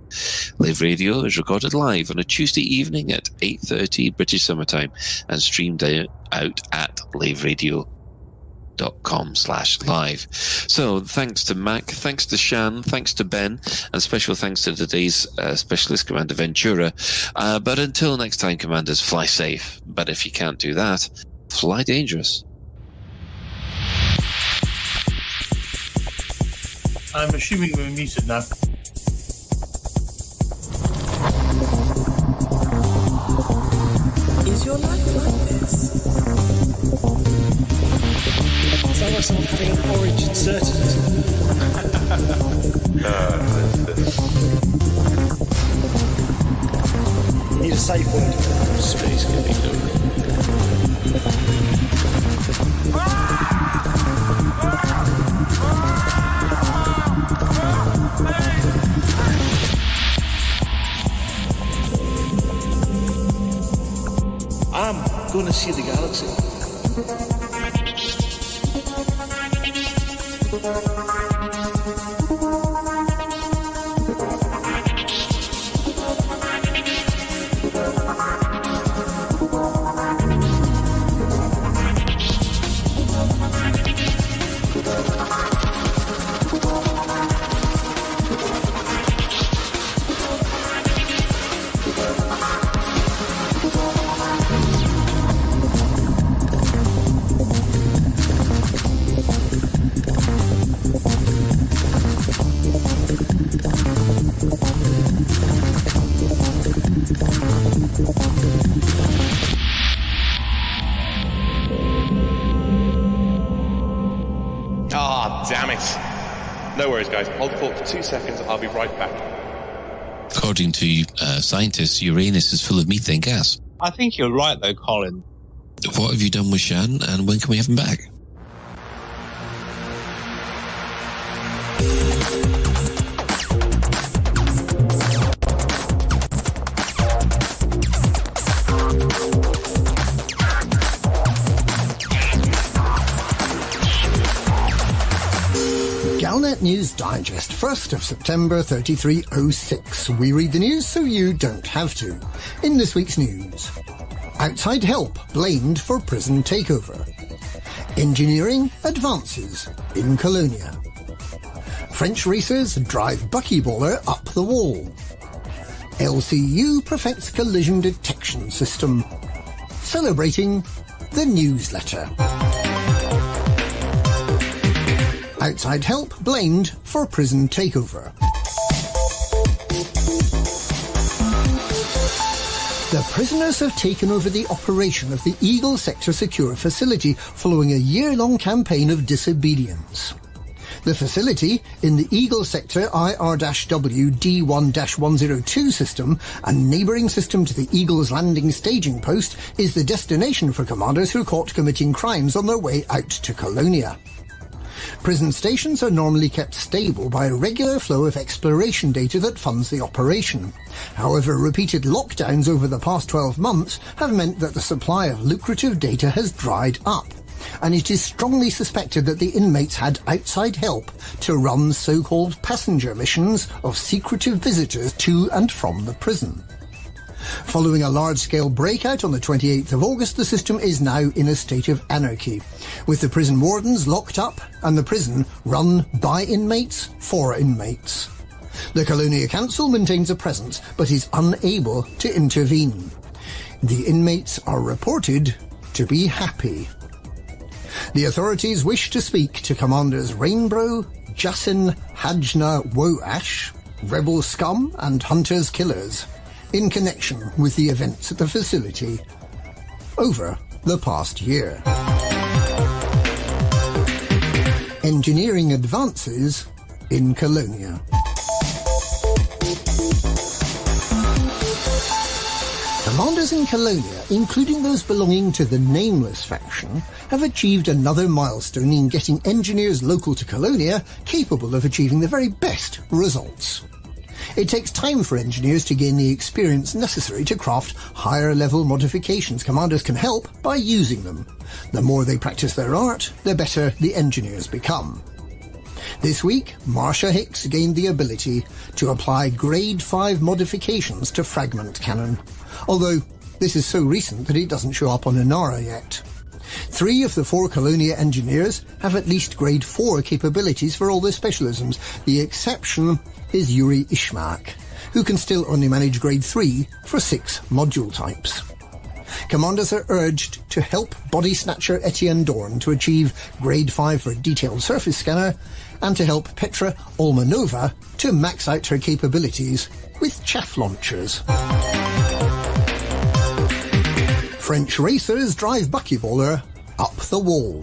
Lave Radio is recorded live on a Tuesday evening at 8:30 British Summer Time and streamed out at laveradio.com/live. So thanks to Mac, thanks to Shan, thanks to Ben, and special thanks to today's specialist Commander Ventura. But until next time, commanders, fly safe. But if you can't do that, fly dangerous. I'm assuming we're muted now. Is your life like this? Sounds like someone having an origin certainty. You need a safe word. Space can be done. I'm going to see the galaxy. Damn it. No worries, guys. Hold the fort for 2 seconds. I'll be right back. According to scientists, Uranus is full of methane gas. I think you're right, though, Colin. What have you done with Shan, and when can we have him back? Galnet News Digest, 1st of September 3306. We read the news so you don't have to. In this week's news: outside help blamed for prison takeover. Engineering advances in Colonia. French racers drive buckyballer up the wall. LCU perfects collision detection system. Celebrating the newsletter. Outside help blamed for prison takeover. The prisoners have taken over the operation of the Eagle Sector Secure Facility following a year-long campaign of disobedience. The facility, in the Eagle Sector IR-W D1-102 system, a neighbouring system to the Eagle's landing staging post, is the destination for commanders who are caught committing crimes on their way out to Colonia. Prison stations are normally kept stable by a regular flow of exploration data that funds the operation. However, repeated lockdowns over the past 12 months have meant that the supply of lucrative data has dried up. and it is strongly suspected that the inmates had outside help to run so-called passenger missions of secretive visitors to and from the prison. Following a large-scale breakout on the 28th of August, the system is now in a state of anarchy, with the prison wardens locked up and the prison run by inmates for inmates. The Colonia Council maintains a presence, but is unable to intervene. The inmates are reported to be happy. The authorities wish to speak to Commanders Rainbow, Jasin, Hajna, Woash, Rebel Scum and Hunters Killers in connection with the events at the facility over the past year. Engineering advances in Colonia. Commanders in Colonia, including those belonging to the Nameless faction, have achieved another milestone in getting engineers local to Colonia capable of achieving the very best results. It takes time for engineers to gain the experience necessary to craft higher-level modifications. Commanders can help by using them. The more they practice their art, the better the engineers become. This week, Marsha Hicks gained the ability to apply Grade 5 modifications to fragment cannon, although this is so recent that it doesn't show up on Inara yet. 3 of the 4 Colonia engineers have at least Grade 4 capabilities for all their specialisms. The exception is Yuri Ishmak, who can still only manage Grade 3 for 6 module types. Commanders are urged to help body snatcher Etienne Dorn to achieve Grade 5 for detailed surface scanner, and to help Petra Olmanova to max out her capabilities with chaff launchers. French racers drive buckyballer up the wall.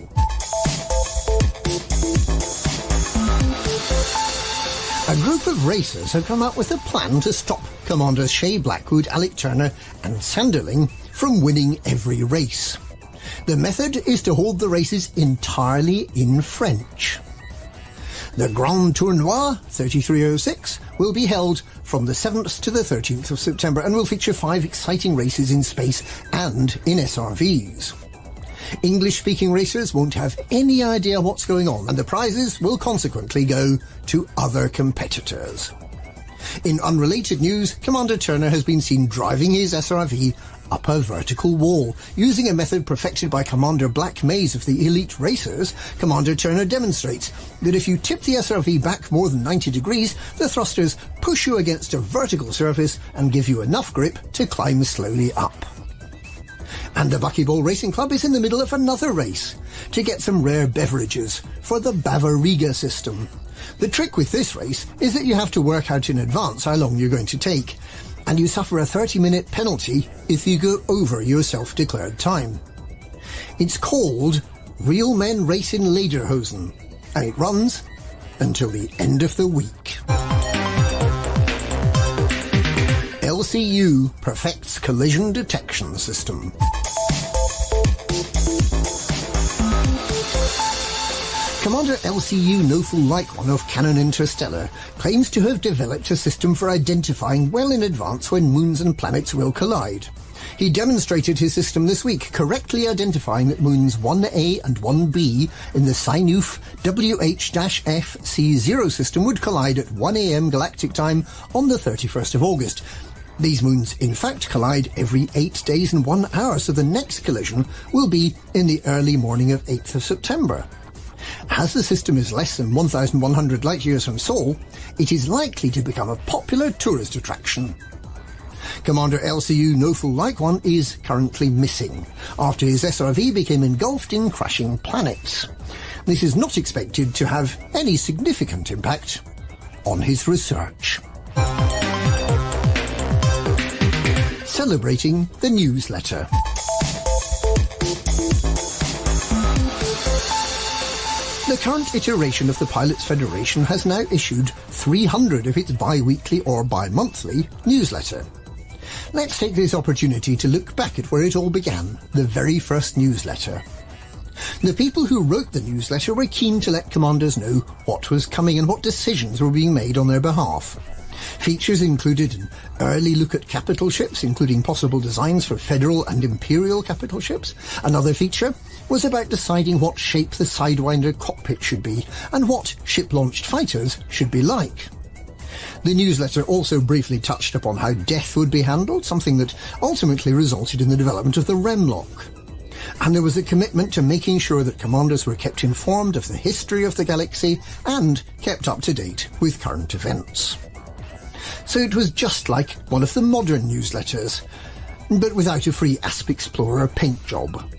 A group of racers have come up with a plan to stop Commanders Shay Blackwood, Alec Turner and Sanderling from winning every race. The method is to hold the races entirely in French. The Grand Tournoi 3306 will be held from the 7th to the 13th of September and will feature 5 exciting races in space and in SRVs. English-speaking racers won't have any idea what's going on, and the prizes will consequently go to other competitors. In unrelated news, Commander Turner has been seen driving his SRV up a vertical wall. Using a method perfected by Commander Black Maze of the Elite Racers, Commander Turner demonstrates that if you tip the SRV back more than 90 degrees, the thrusters push you against a vertical surface and give you enough grip to climb slowly up. And the Buckyball Racing Club is in the middle of another race to get some rare beverages for the Bavariga system. The trick with this race is that you have to work out in advance how long you're going to take, and you suffer a 30-minute penalty if you go over your self-declared time. It's called Real Men Race in Lederhosen, and it runs until the end of the week. LCU perfects collision detection system. Commander LCU Noful Like-One of Canon Interstellar claims to have developed a system for identifying well in advance when moons and planets will collide. He demonstrated his system this week, correctly identifying that moons 1A and 1B in the Sinuf WH-FC0 system would collide at 1 a.m. galactic time on the 31st of August. These moons, in fact, collide every 8 days and 1 hour, so the next collision will be in the early morning of 8th of September. As the system is less than 1,100 light-years from Sol, it is likely to become a popular tourist attraction. Commander LCU Noful Like-One is currently missing, after his SRV became engulfed in crashing planets. This is not expected to have any significant impact on his research. Celebrating the newsletter. The current iteration of the Pilots Federation has now issued 300 of its bi-weekly or bi-monthly newsletter. Let's take this opportunity to look back at where it all began, the very first newsletter. The people who wrote the newsletter were keen to let commanders know what was coming and what decisions were being made on their behalf. Features included an early look at capital ships, including possible designs for Federal and Imperial capital ships. Another feature was about deciding what shape the Sidewinder cockpit should be and what ship-launched fighters should be like. The newsletter also briefly touched upon how death would be handled, something that ultimately resulted in the development of the Remlock. And there was a commitment to making sure that commanders were kept informed of the history of the galaxy and kept up to date with current events. So it was just like one of the modern newsletters, but without a free Asp Explorer paint job.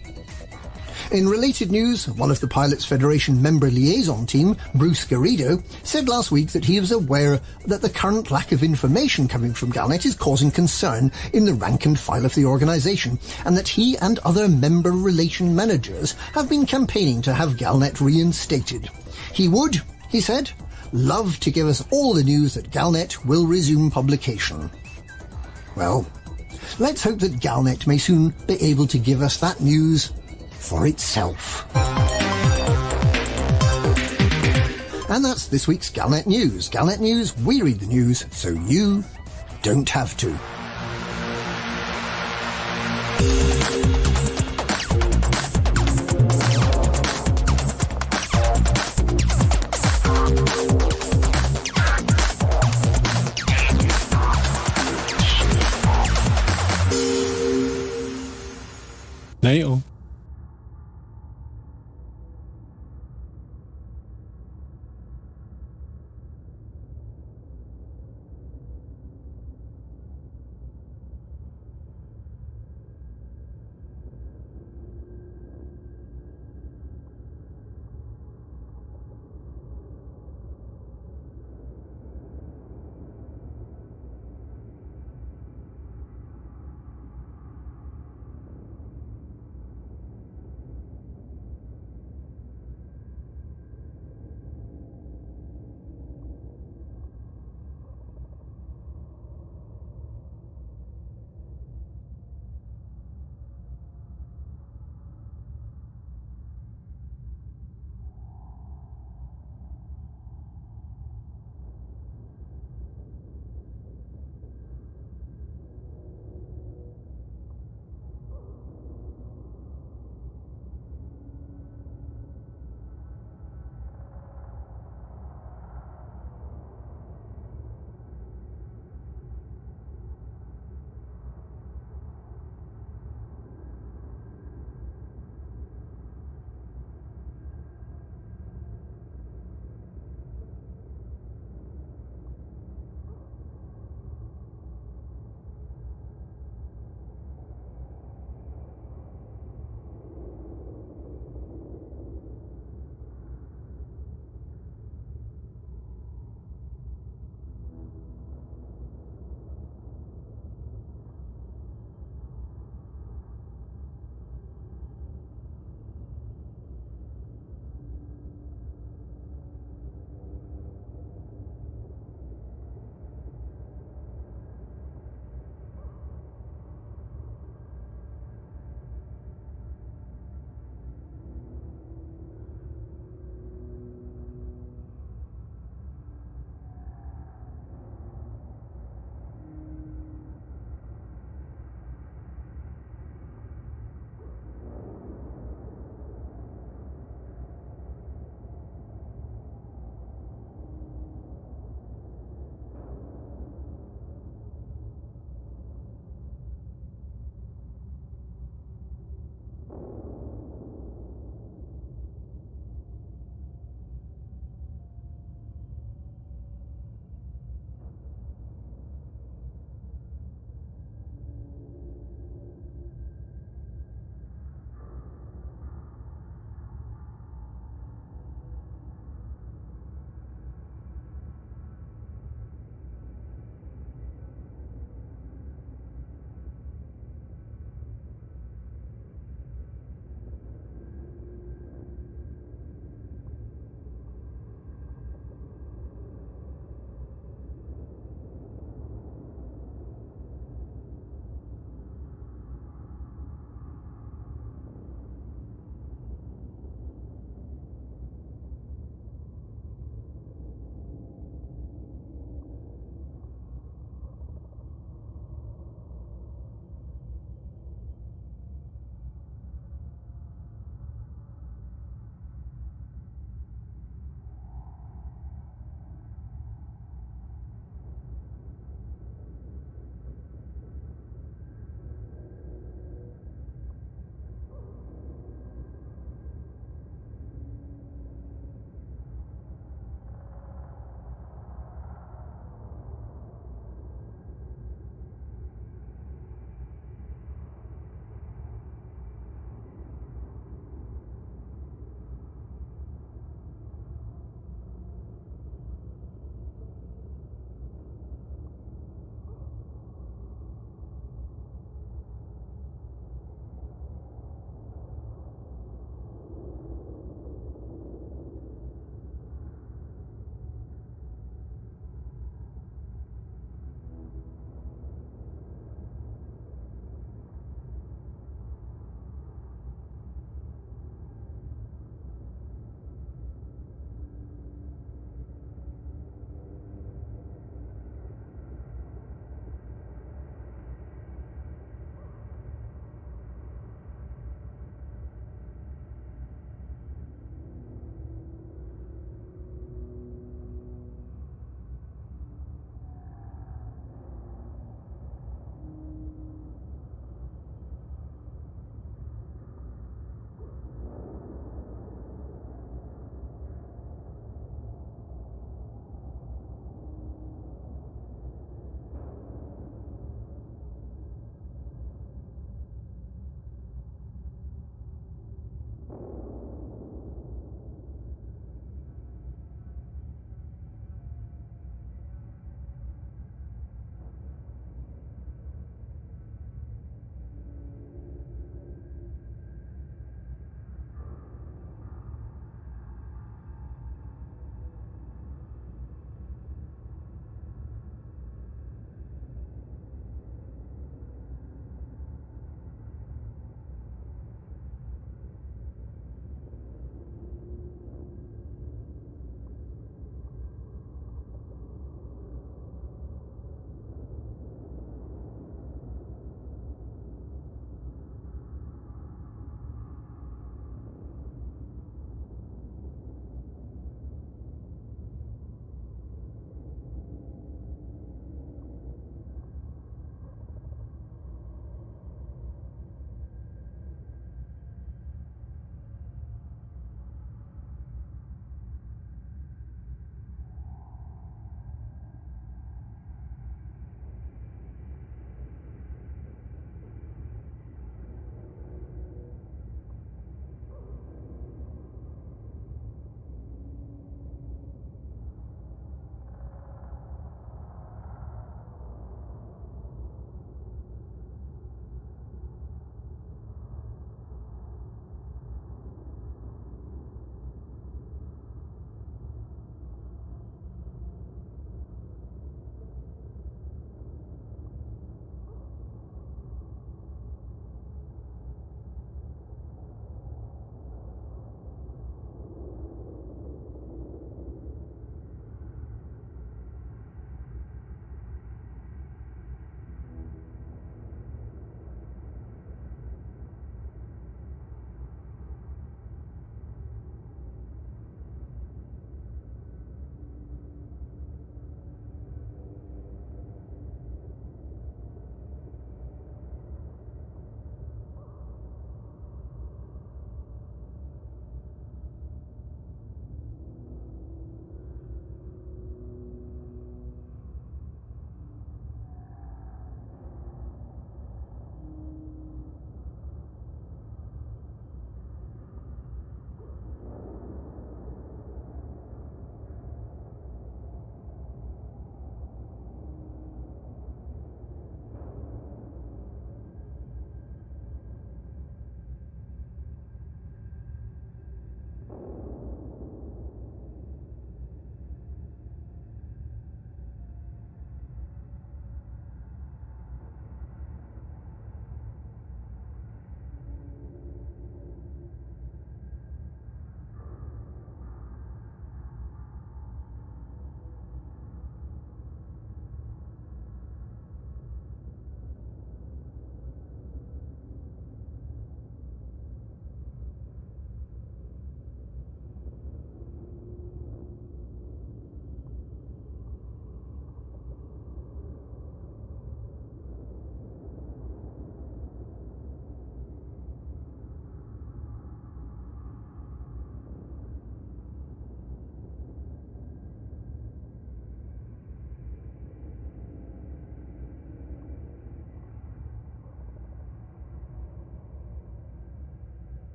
In related news, one of the Pilots Federation member liaison team, Bruce Garrido, said last week that he was aware that the current lack of information coming from Galnet is causing concern in the rank and file of the organisation, and that he and other member relation managers have been campaigning to have Galnet reinstated. He would, he said, love to give us all the news that Galnet will resume publication. Well, let's hope that Galnet may soon be able to give us that news for itself. And that's this week's Galnet News. Galnet News, we read the news so you don't have to.